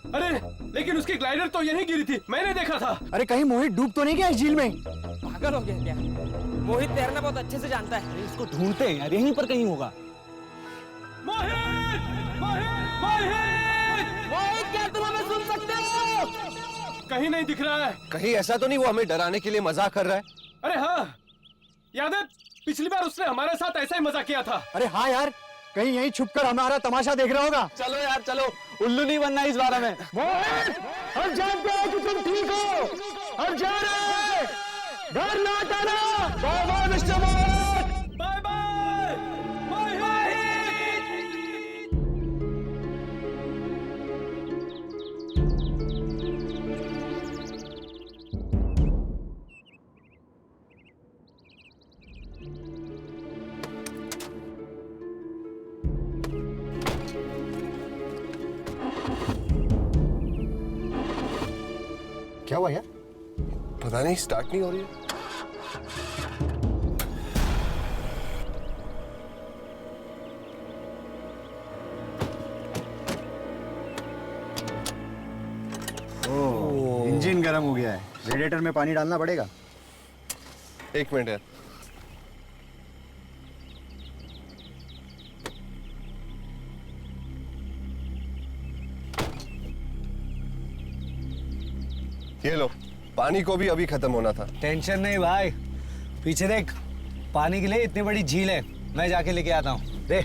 अरे लेकिन उसकी ग्लाइडर तो यहीं गिरी थी, मैंने देखा था। अरे कहीं मोहित डूब तो नहीं गया इस झील में? पागल हो गया क्या? मोहित तैरना बहुत अच्छे से जानता है। इसको ढूंढते हैं यार, यहीं पर कहीं होगा। मोहित क्या तुम हमें सुन सकते हो? कहीं नहीं दिख रहा है। कहीं ऐसा तो नहीं वो हमें डराने के लिए मजाक कर रहा है? अरे हाँ, याद है पिछली बार उसने हमारे साथ ऐसा ही मजाक किया था। अरे हाँ यार, कहीं यहीं छुपकर हमारा तमाशा देख रहा होगा। चलो यार चलो, उल्लू नहीं बनना इस बारे में। मोहित, हम जानते हैं कि तुम ठीक हो, हम जा रहे हैं, घर लौट आना। बाय बाय मिस्टर मोहित। बाय बाय क्या हुआ यार? पता नहीं, स्टार्ट नहीं हो रही है। ओह, इंजन गर्म हो गया है, रेडिएटर में पानी डालना पड़ेगा। एक मिनट यार। ये लो, पानी को भी अभी खत्म होना था। टेंशन नहीं भाई, पीछे देख, पानी के लिए इतनी बड़ी झील है, मैं जाके लेके आता हूँ। दे।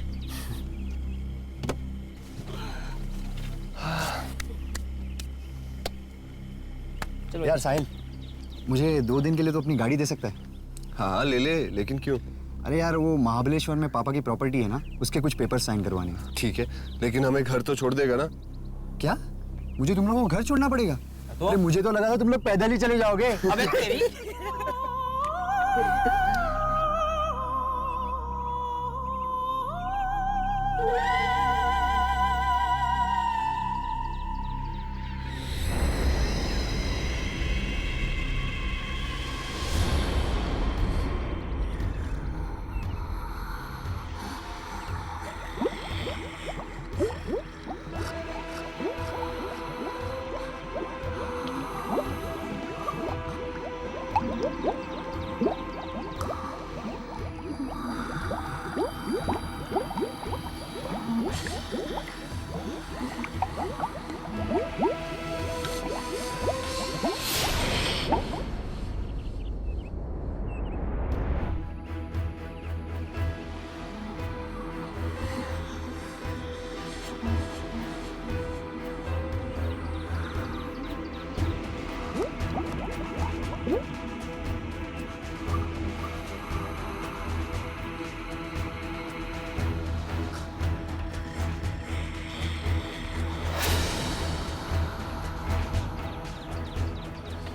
चलो यार साहिल, मुझे 2 दिन के लिए तो अपनी गाड़ी दे सकता है? हाँ ले ले, लेकिन क्यों? अरे यार वो महाबलेश्वर में पापा की प्रॉपर्टी है ना, उसके कुछ पेपर साइन करवाने हैं। ठीक है, लेकिन हमें घर तो छोड़ देगा ना? क्या? मुझे तुम लोगों को घर छोड़ना पड़ेगा? तो? अरे मुझे तो लगा था तुम लोग पैदल ही चले जाओगे। अबे तेरी।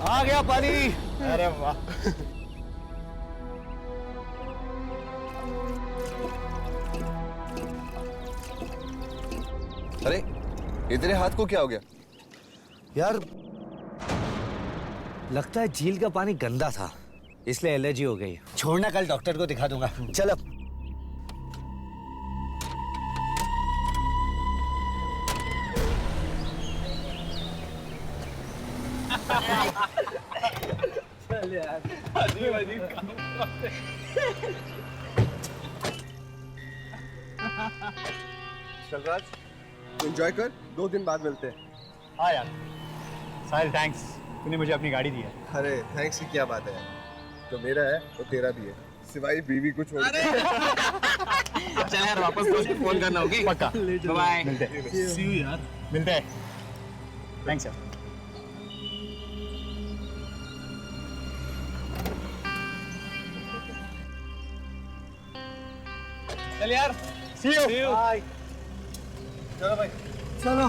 आ गया पानी। अरे वाह। अरे ये तेरे हाथ को क्या हो गया? यार लगता है झील का पानी गंदा था, इसलिए एलर्जी हो गई। छोड़ना, कल डॉक्टर को दिखा दूंगा। चल अब। चल यार, अजीब अजीब काम करते। चल राज, एंजॉय कर, 2 दिन बाद मिलते हैं। हाँ यार, साहिल थैंक्स, तूने मुझे अपनी गाड़ी दी है। अरे थैंक्स की क्या बात है, जो मेरा है वो तेरा भी है, सिवाय बीवी को छोड़ के। चल यार, वापस दोस्त को फोन करना होगी। पक्का। बाय। मिलते हैं। See you यार। मिलते हैं। थैंक्स यार। चल यार। See you. Bye. चलो भाई। चलो।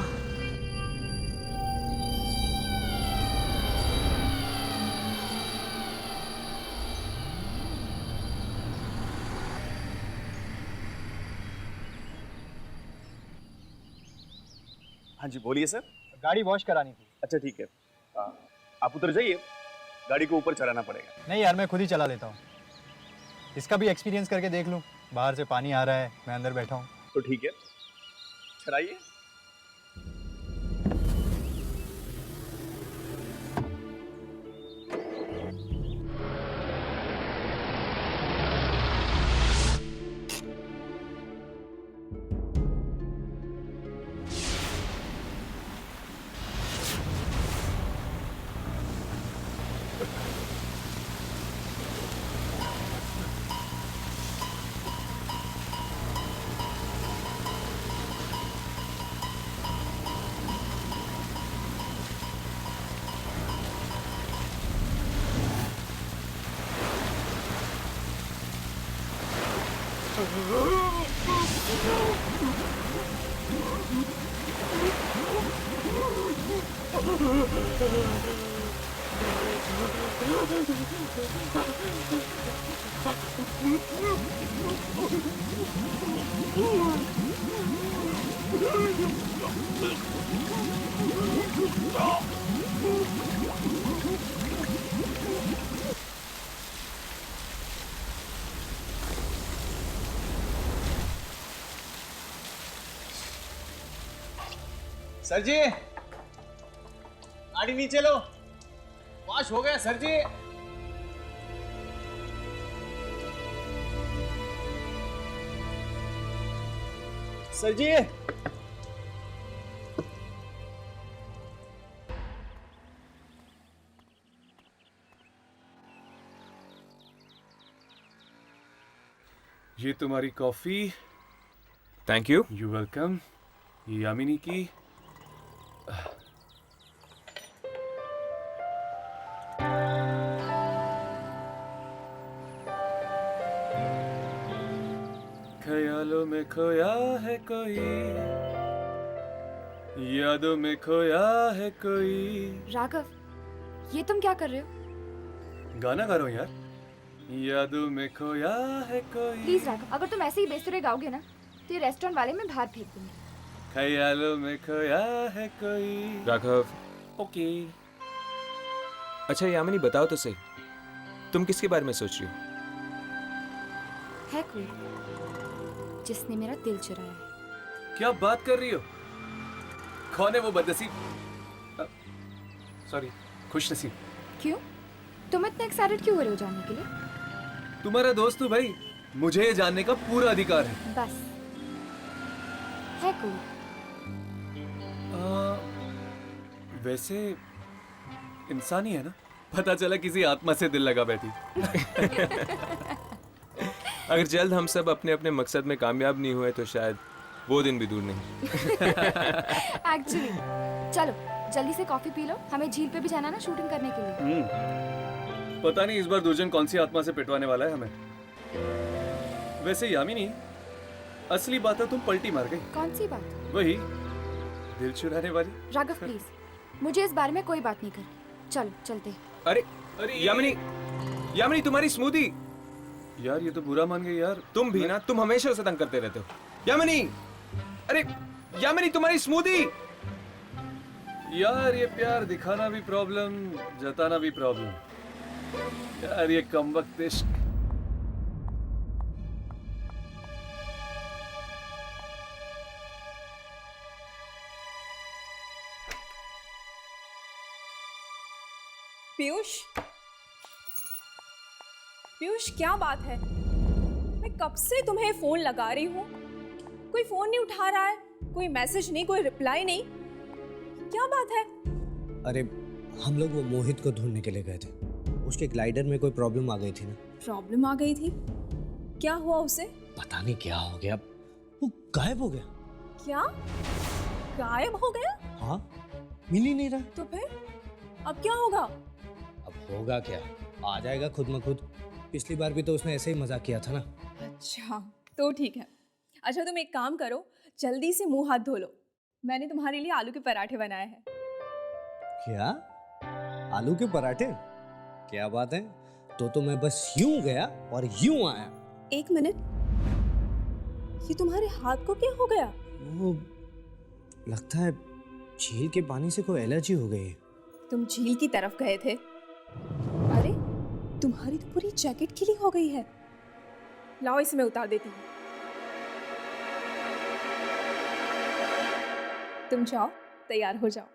हाँ जी बोलिए सर। गाड़ी वॉश करानी थी। अच्छा ठीक है, आप उतर जाइए, गाड़ी को ऊपर चढ़ाना पड़ेगा। नहीं यार, मैं खुद ही चला लेता हूँ, इसका भी एक्सपीरियंस करके देख लूँ। बाहर से पानी आ रहा है, मैं अंदर बैठा हूँ। तो ठीक है, चलाइए। सर जी, गाड़ी नीचे लो, वॉश हो गया सर जी। सर जी, ये तुम्हारी coffee. Thank you. You welcome. ये यामिनी की। ख्यालों में खोया है कोई, यादों में खोया है कोई। राघव, ये तुम क्या कर रहे हो? गाना गा रहा हूँ यार। यादों में खोया है कोई। प्लीज राघव, अगर तुम ऐसे ही बेसुरे गाओगे ना तो ये रेस्टोरेंट वाले मैं बाहर फेंक दूंगी। ख्यालों में खोया है कोई। राघव। ओके। अच्छा यामिनी, बताओ तो सही, तुम किसके बारे में सोच रही हो? है कोई जिसने मेरा दिल चुराया है। क्या बात कर रही हो? कौन है वो बदनसीब? सॉरी, खुशनसीब। क्यों? तुम इतने एक्साइटेड क्यों हो रहे हो जानने के लिए? तुम्हारा दोस्त हूँ भाई, मुझे ये जानने का पूरा अधिकार है। बस है कोई? वैसे इंसान ही है ना, पता चला किसी आत्मा से दिल लगा बैठी। अगर जल्द हम सब अपने अपने मकसद में कामयाब नहीं हुए तो शायद वो दिन भी दूर नहीं। एक्चुअली चलो जल्दी से कॉफी पी लो, हमें झील पे भी जाना ना शूटिंग करने के लिए। पता नहीं इस बार दुर्जन कौन सी आत्मा से पिटवाने वाला है हमें। वैसे यामिनी, असली बात है तुम पलटी मार गई। कौन सी बात? वही दिल चुराने वाली। राघव प्लीज, मुझे इस बारे में कोई बात नहीं करनी। चल चलते। अरे अरे यामिनी, यामिनी तुम्हारी स्मूदी। यार ये तो बुरा मान गई यार। तुम भी ना, तुम हमेशा उसे तंग करते रहते हो। यामिनी, अरे यामिनी तुम्हारी स्मूदी। यार ये प्यार दिखाना भी प्रॉब्लम, जताना भी प्रॉब्लम। यार ये कमबख्त इश्क। पीयूष, पीयूष क्या बात है? मैं कब से तुम्हें फोन लगा रही हूँ, कोई फोन नहीं उठा रहा है, कोई मैसेज नहीं, कोई रिप्लाई नहीं, क्या बात है? अरे हम लोग वो मोहित को ढूंढने के लिए गए थे, उसके ग्लाइडर में कोई प्रॉब्लम आ गई थी ना। प्रॉब्लम आ गई थी? क्या हुआ उसे? पता नहीं क्या हो गया, वो गायब हो गया। क्या गायब हो गया? हाँ, मिल ही नहीं रहा। तो फिर अब क्या होगा? अब होगा क्या, आ जाएगा खुद म खुद। पिछली बार भी तो उसने ऐसे ही मजाक किया था ना। अच्छा तो ठीक है। अच्छा तुम एक काम करो, जल्दी से मुंह हाथ धो लो, मैंने तुम्हारे लिए आलू के पराठे बनाए हैं। क्या? आलू के पराठे? क्या बात है, तो मैं बस यूं गया और यूं आया। एक मिनट, ये तुम्हारे हाथ को क्या हो गया? वो लगता है झील के पानी से कोई एलर्जी हो गई है। तुम झील की तरफ गए थे? अरे तुम्हारी तो पूरी जैकेट गीली हो गई है। लाओ इसे मैं उतार देती हूँ। तुम जाओ, तैयार हो जाओ।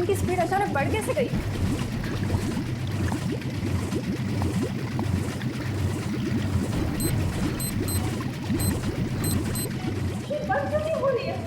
की स्पीड अचानक बढ़ कैसे गई? ये बंद क्यों नहीं हो रही है?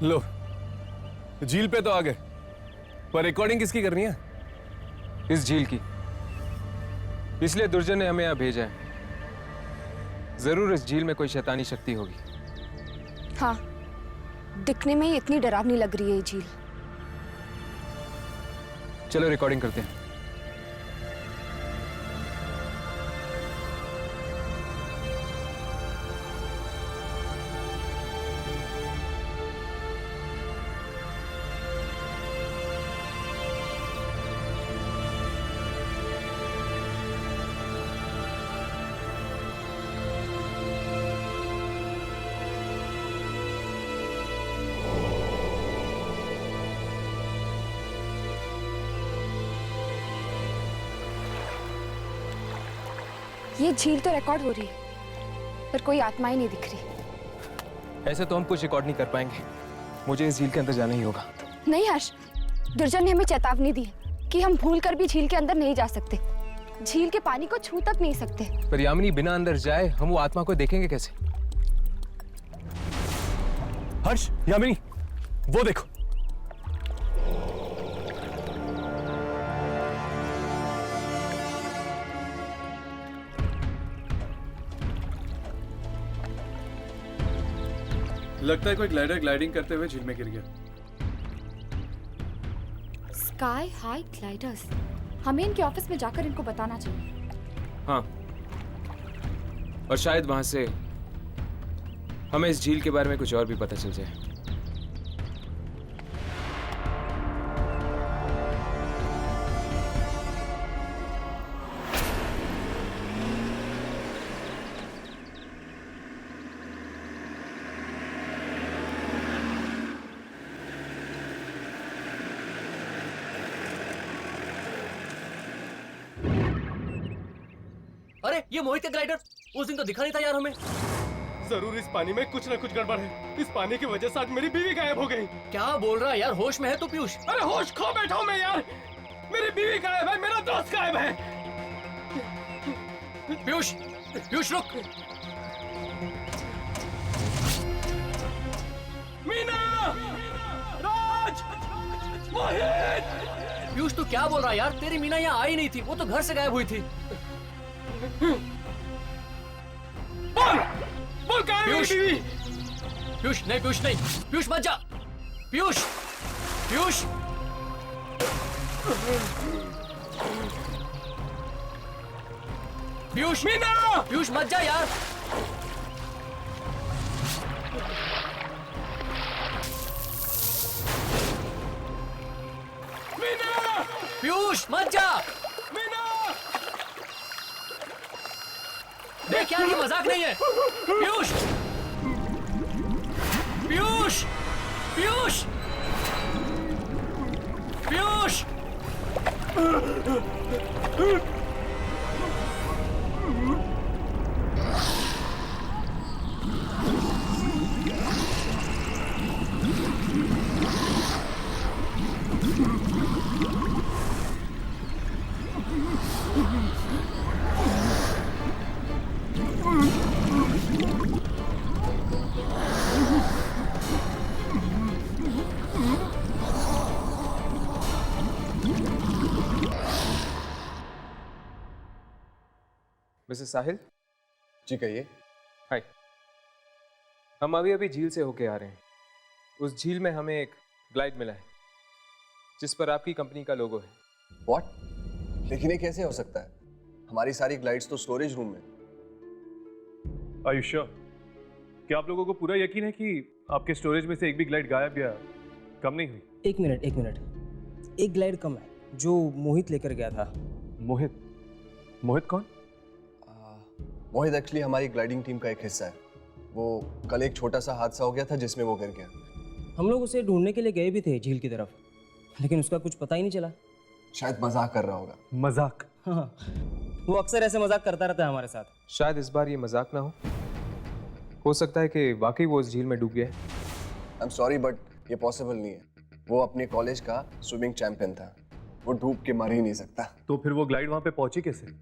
लो, झील पे तो आ गए, पर रिकॉर्डिंग किसकी करनी है? इस झील की। इसलिए दुर्जन ने हमें यहाँ भेजा है। जरूर इस झील में कोई शैतानी शक्ति होगी। हाँ, दिखने में ही इतनी डरावनी लग रही है ये झील। चलो रिकॉर्डिंग करते हैं। ये झील तो रिकॉर्ड हो रही है, पर कोई आत्माएं नहीं दिख रही। ऐसे तो हम कुछ रिकॉर्ड नहीं कर पाएंगे। मुझे इस झील के अंदर जाना ही होगा। नहीं हर्ष, दुर्जन ने हमें चेतावनी दी है कि हम भूलकर भी झील के अंदर नहीं जा सकते। झील के पानी को छू तक नहीं सकते। पर यामिनी, बिना अंदर जाए हम वो आत्मा को देखेंगे कैसे? हर्ष, यामिनी, वो देखो। लगता है कोई ग्लाइडर ग्लाइडिंग करते हुए झील में गिर गया। स्काई हाई ग्लाइडर्स, हमें इनके ऑफिस में जाकर इनको बताना चाहिए। हाँ, और शायद वहां से हमें इस झील के बारे में कुछ और भी पता चल जाए। अरे ये मोहित का ग्लाइडर उस दिन तो दिखा नहीं था यार हमें। जरूर इस पानी में कुछ ना कुछ गड़बड़ है। इस पानी की वजह से आज मेरी बीवी गायब हो गई। क्या बोल रहा है यार, होश में है तू पीयूष? अरे होश खो बैठा हूं मैं यार। मेरी बीवी गायब है, मेरा दोस्त गायब है। पीयूष, पीयूष रुक। मीना, राज, मोहित। पीयूष तू क्या बोल रहा है यार? तेरी मीना यहाँ आई नहीं थी, वो तो घर से गायब हुई थी। बोल कहाँ है मेरी बीवी? पीयूष नहीं, पीयूष नहीं, पीयूष मत जा। पीयूष, पीयूष, पीयूष, मीना, पीयूष मत जा यार। मीना, पीयूष मत जा। देख यार, ये मजाक नहीं है। पीयूष, पीयूष, पीयूष, पीयूष। मिसेस साहिल। जी कहिए। हाय, हम अभी अभी झील से होके आ रहे हैं। उस झील में हमें एक ग्लाइड मिला है जिस पर आपकी कंपनी का लोगो है। व्हाट? लेकिन ये कैसे हो सकता है? हमारी सारी ग्लाइड्स तो स्टोरेज रूम में। Are you sure? क्या आप लोगों को पूरा यकीन है कि आपके स्टोरेज में से एक भी ग्लाइड गायब या कम नहीं हुई? एक मिनट। एक ग्लाइड कम है जो मोहित लेकर गया था। मोहित? मोहित कौन? मोहित एक्चुअली हमारी ग्लाइडिंग टीम का एक हिस्सा है। वो कल एक छोटा सा हादसा हो गया था जिसमें वो गिर गया। हम लोग उसे ढूंढने के लिए गए भी थे झील की तरफ, लेकिन उसका कुछ पता ही नहीं चला। शायद मजाक कर रहा होगा। मजाक? हाँ, वो अक्सर ऐसे मजाक करता रहता है हमारे साथ। शायद इस बार ये मजाक ना हो सकता है कि वाकई वो उस झील में डूब गया है। आई एम सॉरी बट ये पॉसिबल नहीं है। वो अपने कॉलेज का स्विमिंग चैंपियन था, वो डूब के मर ही नहीं सकता। तो फिर वो ग्लाइड वहां पे पहुंची कैसे?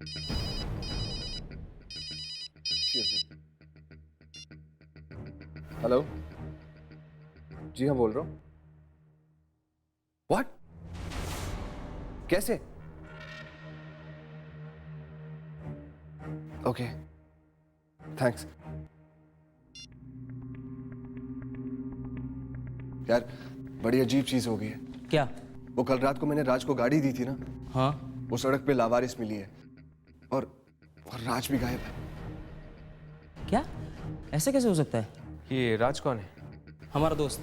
हेलो जी हाँ, बोल रहा हूँ। What? कैसे? Okay, thanks. यार बड़ी अजीब चीज हो गई है। क्या? वो कल रात को मैंने राज को गाड़ी दी थी ना, हाँ, वो सड़क पे लावारिस मिली है और राज भी गायब है। क्या? ऐसे कैसे हो सकता है? ये राज कौन है? हमारा दोस्त।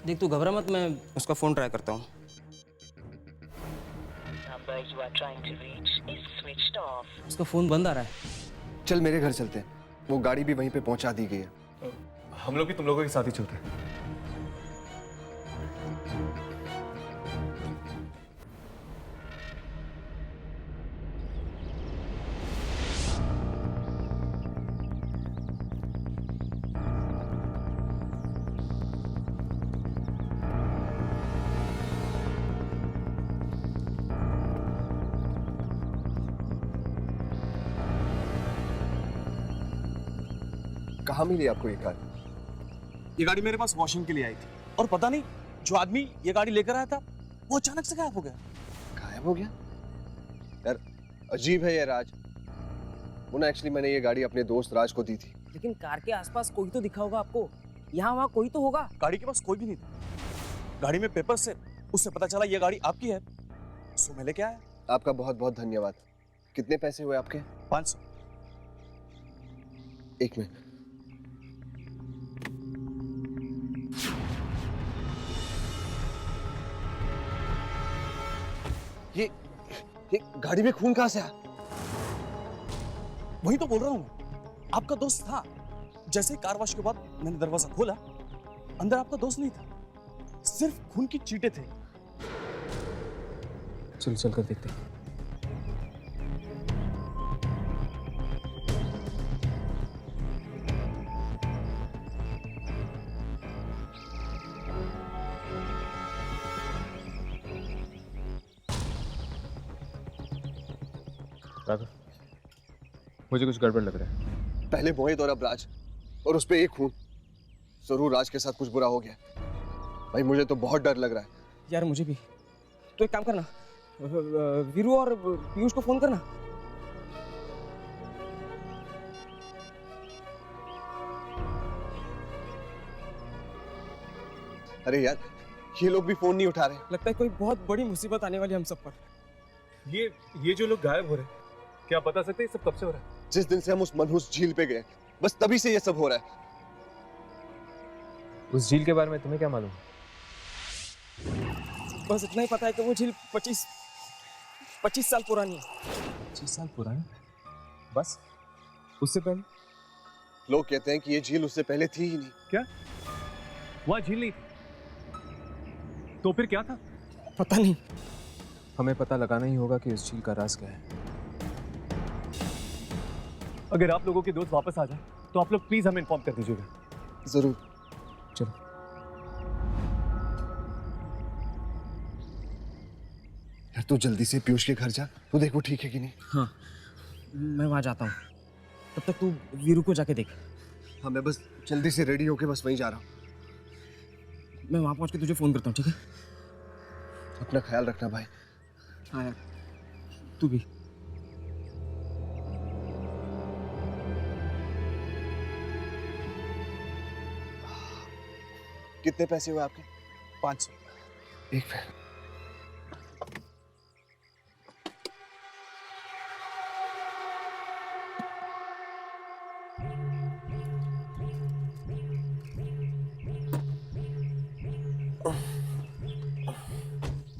देख तू घबरा मत, मैं उसका फोन ट्राई करता हूँ। उसका फोन बंद आ रहा है। चल मेरे घर चलते हैं, वो गाड़ी भी वहीं पे पहुंचा दी गई है। हम लोग भी तुम लोगों के साथ ही चलते हैं। कहाँ मिली आपको ये कार? ये गाड़ी मेरे पास वॉशिंग के लिए आई थी और पता नहीं जो आदमी ये गाड़ी लेकर आया था वो अचानक से गायब हो गया। गायब हो गया? यार अजीब है ये राज। वो ना एक्चुअली मैंने ये गाड़ी अपने दोस्त राज को दी थी। लेकिन कार के आसपास कोई तो दिखा होगा आपको, यहाँ वहाँ कोई तो होगा। गाड़ी के पास कोई भी नहीं था। गाड़ी में पेपर से उससे पता चला ये गाड़ी आपकी है, सो मैं लेके आया। आपका बहुत बहुत धन्यवाद। कितने पैसे हुए आपके? 500। एक मिनट। ये गाड़ी में खून कहां से आया? वही तो बोल रहा हूँ, आपका दोस्त था। जैसे ही कार वॉश के बाद मैंने दरवाजा खोला, अंदर आपका दोस्त नहीं था, सिर्फ खून की चींटे थे। चल चल कर देखते हैं। राघव, मुझे कुछ गड़बड़ लग रहा है। पहले मोहित और अब राज, और उस पे एक खून। जरूर राज के साथ कुछ बुरा हो गया। भाई मुझे तो बहुत डर लग रहा है। यार मुझे भी। तो एक काम करना, वीरू और पीयूष को फोन करना। अरे यार ये लोग भी फोन नहीं उठा रहे। लगता है कोई बहुत बड़ी मुसीबत आने वाली हम सब पर। ये जो लोग गायब हो रहे हैं, क्या आप बता सकते हैं सब कब से हो रहा है? जिस दिन से हम उस मनहूस झील पे गए, बस तभी से ये सब हो रहा है। उस झील के बारे में तुम्हें क्या मालूम? बस इतना ही पता है कि वो झील 25 साल पुरानी है। 25 साल पुरानी? बस? उससे पहले? लोग कहते हैं कि ये झील उससे पहले थी ही नहीं। क्या? वहां झील नहीं थी? तो फिर क्या था? पता नहीं। हमें पता लगाना ही होगा कि उस झील का राज क्या है। अगर आप लोगों के दोस्त वापस आ जाए तो आप लोग प्लीज हमें इन्फॉर्म कर दीजिएगा। जरूर। चलो। यार तू जल्दी से पीयूष के घर जा, तू देख वो ठीक है कि नहीं। हाँ, मैं वहां जाता हूँ। तब तक तू वीरू को जाके देख। हाँ मैं बस जल्दी से रेडी होके बस वहीं जा रहा हूँ। मैं वहां पहुंच के तुझे फोन करता हूँ, ठीक है? अपना ख्याल रखना भाई। हाँ यार, तू भी। कितने पैसे हुए आपके? 500। एक मिनट।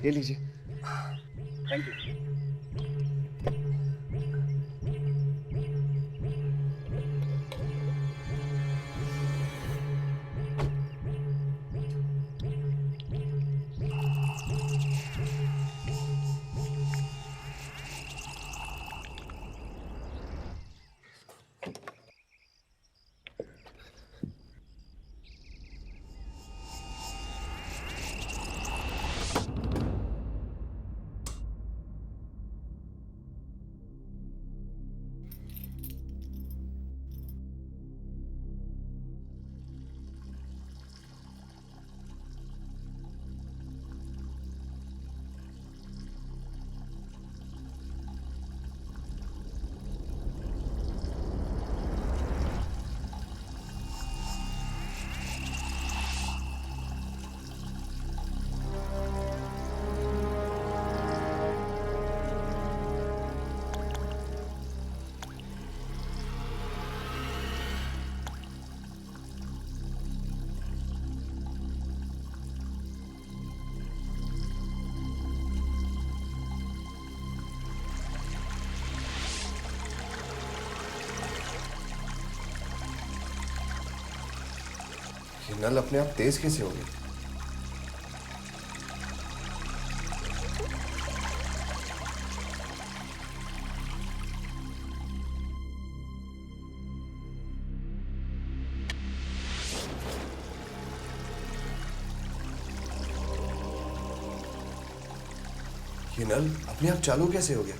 ये लीजिए। Thank you. ये नल अपने आप तेज कैसे हो गया? ये नल अपने आप चालू कैसे हो गया?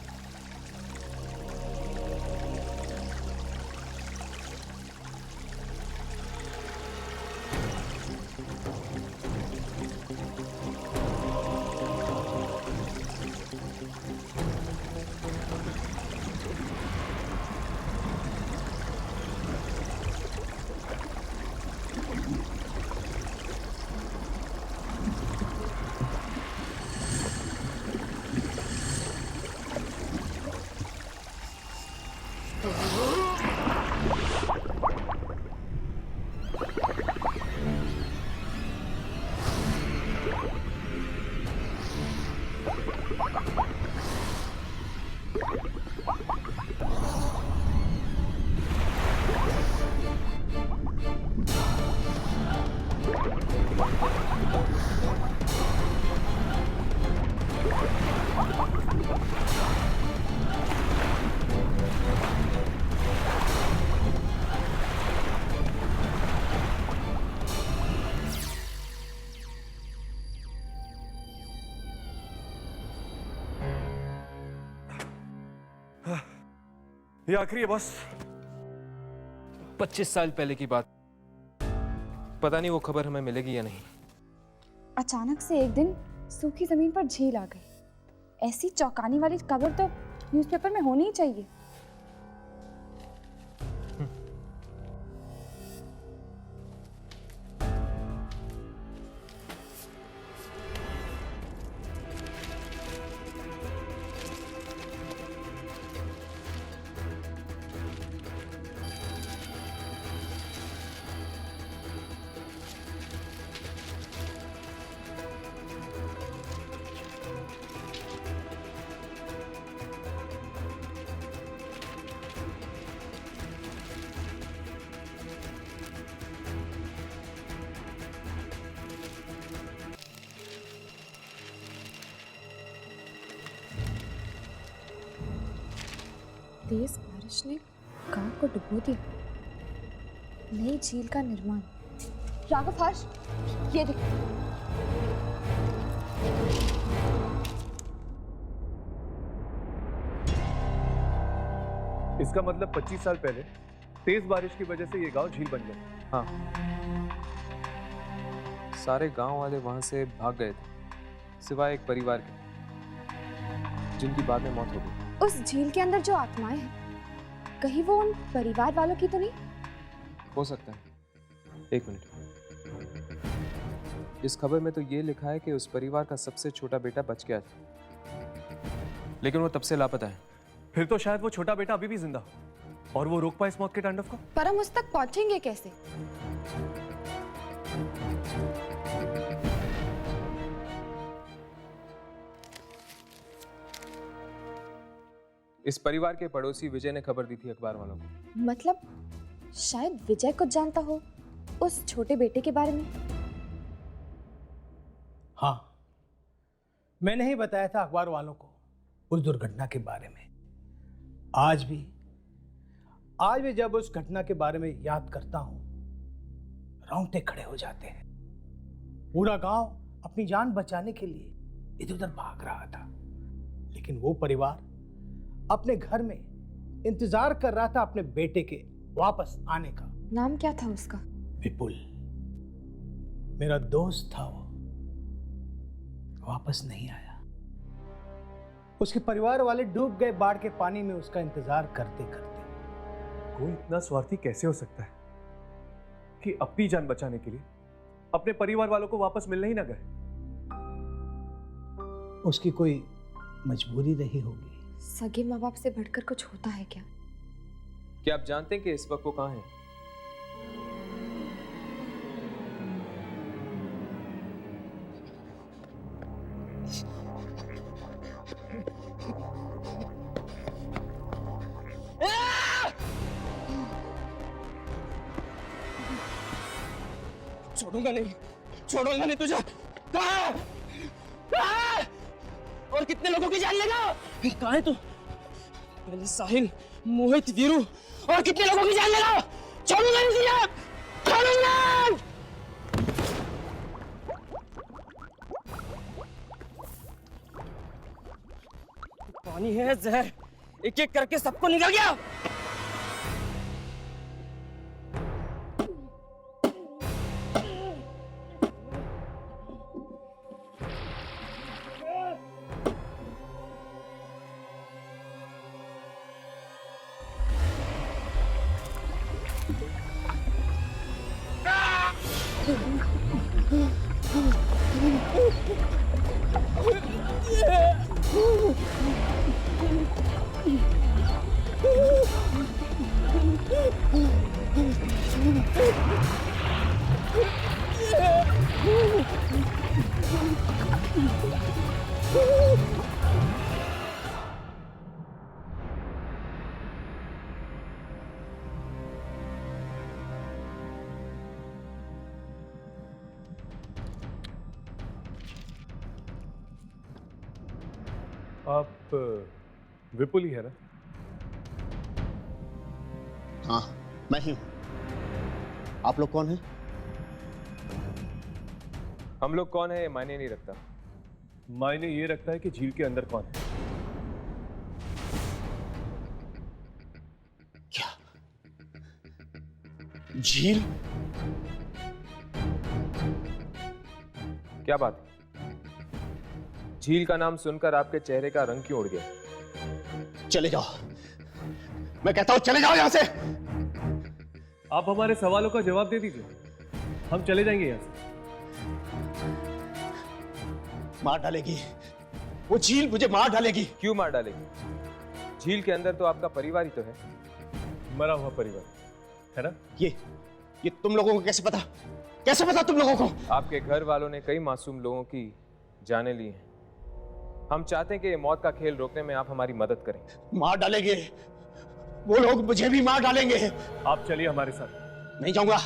ये आखिरी है बॉस। 25 साल पहले की बात, पता नहीं वो खबर हमें मिलेगी या नहीं। अचानक से एक दिन सूखी जमीन पर झील आ गई। ऐसी चौंकाने वाली खबर तो न्यूज़पेपर में होनी ही चाहिए। तेज बारिश ने गांव को डुबो दिया। नई झील का निर्माण। राघव हर्ष, ये देख। इसका मतलब 25 साल पहले तेज बारिश की वजह से ये गांव झील बन गया। हाँ, सारे गांव वाले वहां से भाग गए थे, सिवाय एक परिवार के, जिनकी बाद में मौत हो गई। उस झील के अंदर जो आत्माएं हैं, कहीं वो उन परिवार वालों की तो नहीं? हो सकता है। एक मिनट, इस खबर में तो ये लिखा है कि उस परिवार का सबसे छोटा बेटा बच गया था, लेकिन वो तब से लापता है। फिर तो शायद वो छोटा बेटा अभी भी जिंदा हो और वो रोक पाए इस मौत के तांडव को। पर हम उस तक पहुंचेंगे कैसे? इस परिवार के पड़ोसी विजय ने खबर दी थी अखबार वालों को। मतलब शायद विजय कुछ जानता हो उस छोटे बेटे के बारे में। हाँ, मैंने ही बताया था अखबार वालों को उस दुर्घटना के बारे में। आज भी जब उस घटना के बारे में याद करता हूं, रोंगटे खड़े हो जाते हैं। पूरा गांव अपनी जान बचाने के लिए इधर उधर भाग रहा था, लेकिन वो परिवार अपने घर में इंतजार कर रहा था अपने बेटे के वापस आने का। नाम क्या था उसका? विपुल। मेरा दोस्त था वो, वापस नहीं आया। उसके परिवार वाले डूब गए बाढ़ के पानी में उसका इंतजार करते करते। कोई इतना स्वार्थी कैसे हो सकता है कि अपनी जान बचाने के लिए अपने परिवार वालों को वापस मिलने ही ना गए? उसकी कोई मजबूरी रही होगी। सगे माँ बाप से बढ़कर कुछ होता है क्या? क्या आप जानते हैं कि इस वक्त वो कहाँ है? छोड़ूंगा नहीं तुझे। कहाँ? और कितने लोगों की जान लेगा? कहाँ है तू? पहले साहिल, मोहित, वीरू और कितने लोगों की जान लेगा? छोड़ूंगा नहीं तुझे, छोड़ूंगा। पानी है जहर, एक एक करके सबको निकल गया। आप विपुल ही है ना? हाँ, मैं ही। आप लोग कौन हैं? हम लोग कौन है ये मायने नहीं रखता। मायने ये रखता है कि झील के अंदर कौन है। क्या? झील? क्या बात है? झील का नाम सुनकर आपके चेहरे का रंग क्यों उड़ गया? चले जाओ, मैं कहता हूं चले जाओ यहां से। आप हमारे सवालों का जवाब दे दीजिए, हम चले जाएंगे यहां से। मार डालेगी वो झील, मुझे मार डालेगी। क्यों मार डालेगी? झील के अंदर तो आपका परिवार ही तो है। मरा हुआ परिवार है ना? ये तुम लोगों को कैसे पता? कैसे पता तुम लोगों को? आपके घर वालों ने कई मासूम लोगों की जानें ली हैं। हम चाहते हैं कि ये मौत का खेल रोकने में आप हमारी मदद करें। मार डालेंगे वो लोग, मुझे भी मार डालेंगे। आप चलिए हमारे साथ। नहीं जाऊंगा,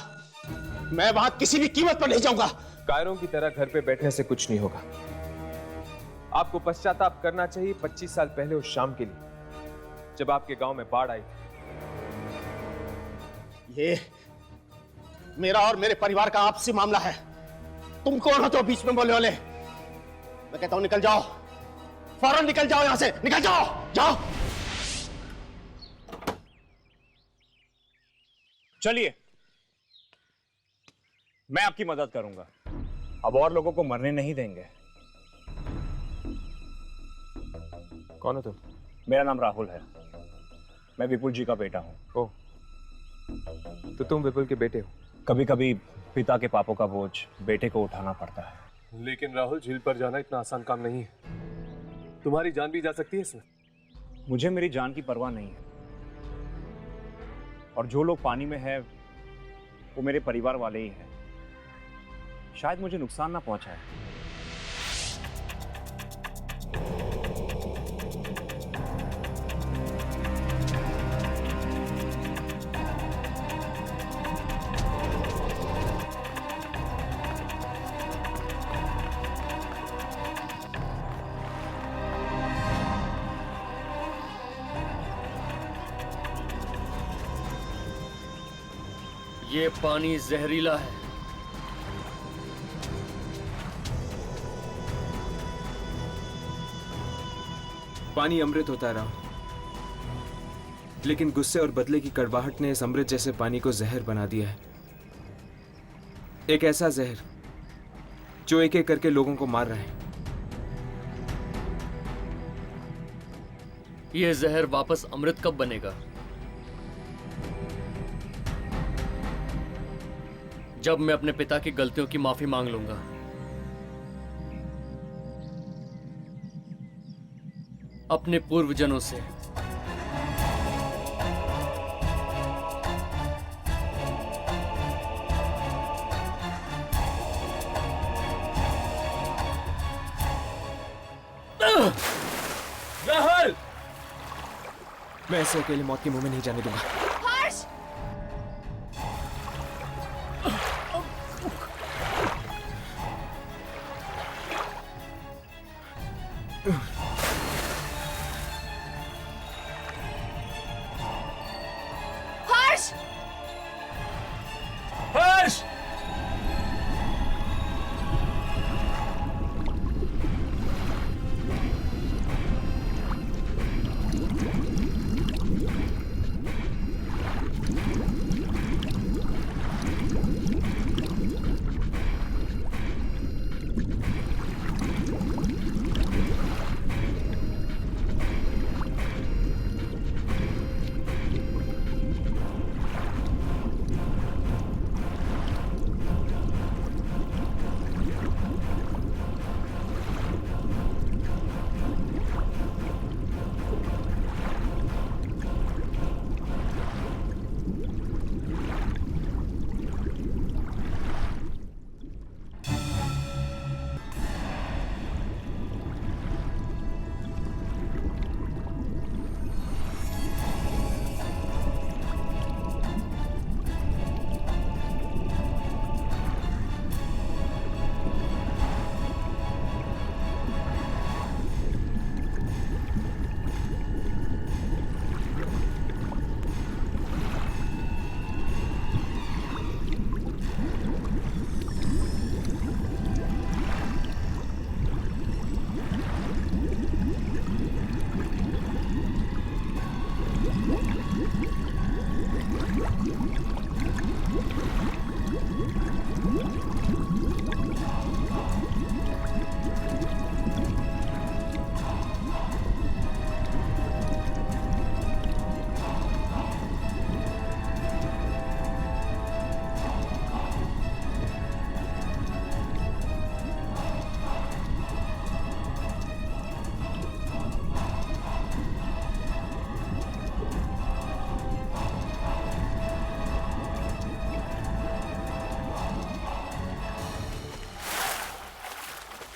मैं वहां किसी भी कीमत पर नहीं जाऊंगा। कायरों की तरह घर पे बैठने से कुछ नहीं होगा। आपको पश्चाताप करना चाहिए 25 साल पहले उस शाम के लिए जब आपके गांव में बाढ़ आई थी। ये मेरा और मेरे परिवार का आपसी मामला है। तुम कौन हो तो बीच में बोले वाले? मैं कहता हूं निकल जाओ, फौरन निकल जाओ यहां से, निकल जाओ, जाओ। चलिए, मैं आपकी मदद करूंगा। अब और लोगों को मरने नहीं देंगे। कौन हो तुम? मेरा नाम राहुल है, मैं विपुल जी का बेटा हूं। ओह, तो तुम विपुल के बेटे हो? कभी कभी पिता के पापों का बोझ बेटे को उठाना पड़ता है। लेकिन राहुल, झील पर जाना इतना आसान काम नहीं है। तुम्हारी जान भी जा सकती है इसमें। मुझे मेरी जान की परवाह नहीं है, और जो लोग पानी में हैं वो मेरे परिवार वाले ही हैं। शायद मुझे नुकसान ना पहुंचाए। ये पानी जहरीला है। पानी अमृत होता है राव, लेकिन गुस्से और बदले की कड़वाहट ने इस अमृत जैसे पानी को जहर बना दिया है। एक ऐसा जहर जो एक एक करके लोगों को मार रहा है। ये जहर वापस अमृत कब बनेगा? जब मैं अपने पिता की गलतियों की माफी मांग लूंगा। अपने पूर्वजनों से। राहुल, मैं ऐसे अकेले मौत के मुंह में नहीं जाने दूंगा। हर्ष! हर्ष!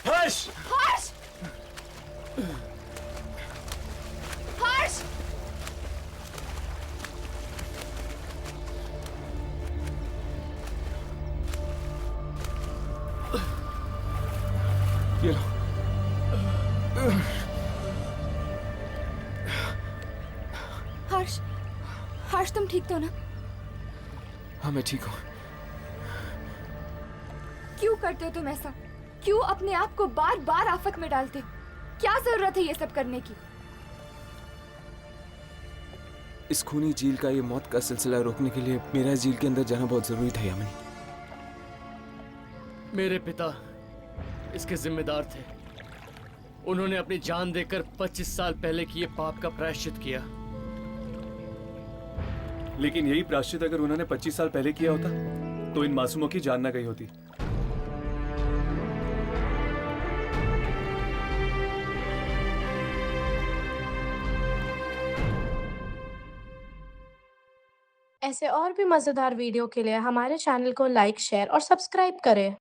हर्ष! हर्ष! हर्ष! ये लो। हर्ष, हर्ष तुम ठीक तो ना? हाँ मैं ठीक हूँ। क्यों करते हो तुम ऐसा? क्यों अपने आप को बार बार आफत में डालते? क्या जरूरत है ये सब करने की? इस खूनी झील का ये मौत का सिलसिला रोकने के लिए मेरा इस झील के अंदर जाना बहुत जरूरी था यामिनी। मेरे पिता इसके जिम्मेदार थे। उन्होंने अपनी जान देकर 25 साल पहले किए पाप का प्रायश्चित किया। लेकिन यही प्रायश्चित अगर उन्होंने 25 साल पहले किया होता तो इन मासूमों की जान न गई होती। ऐसे और भी मजेदार वीडियो के लिए हमारे चैनल को लाइक, शेयर और सब्सक्राइब करें।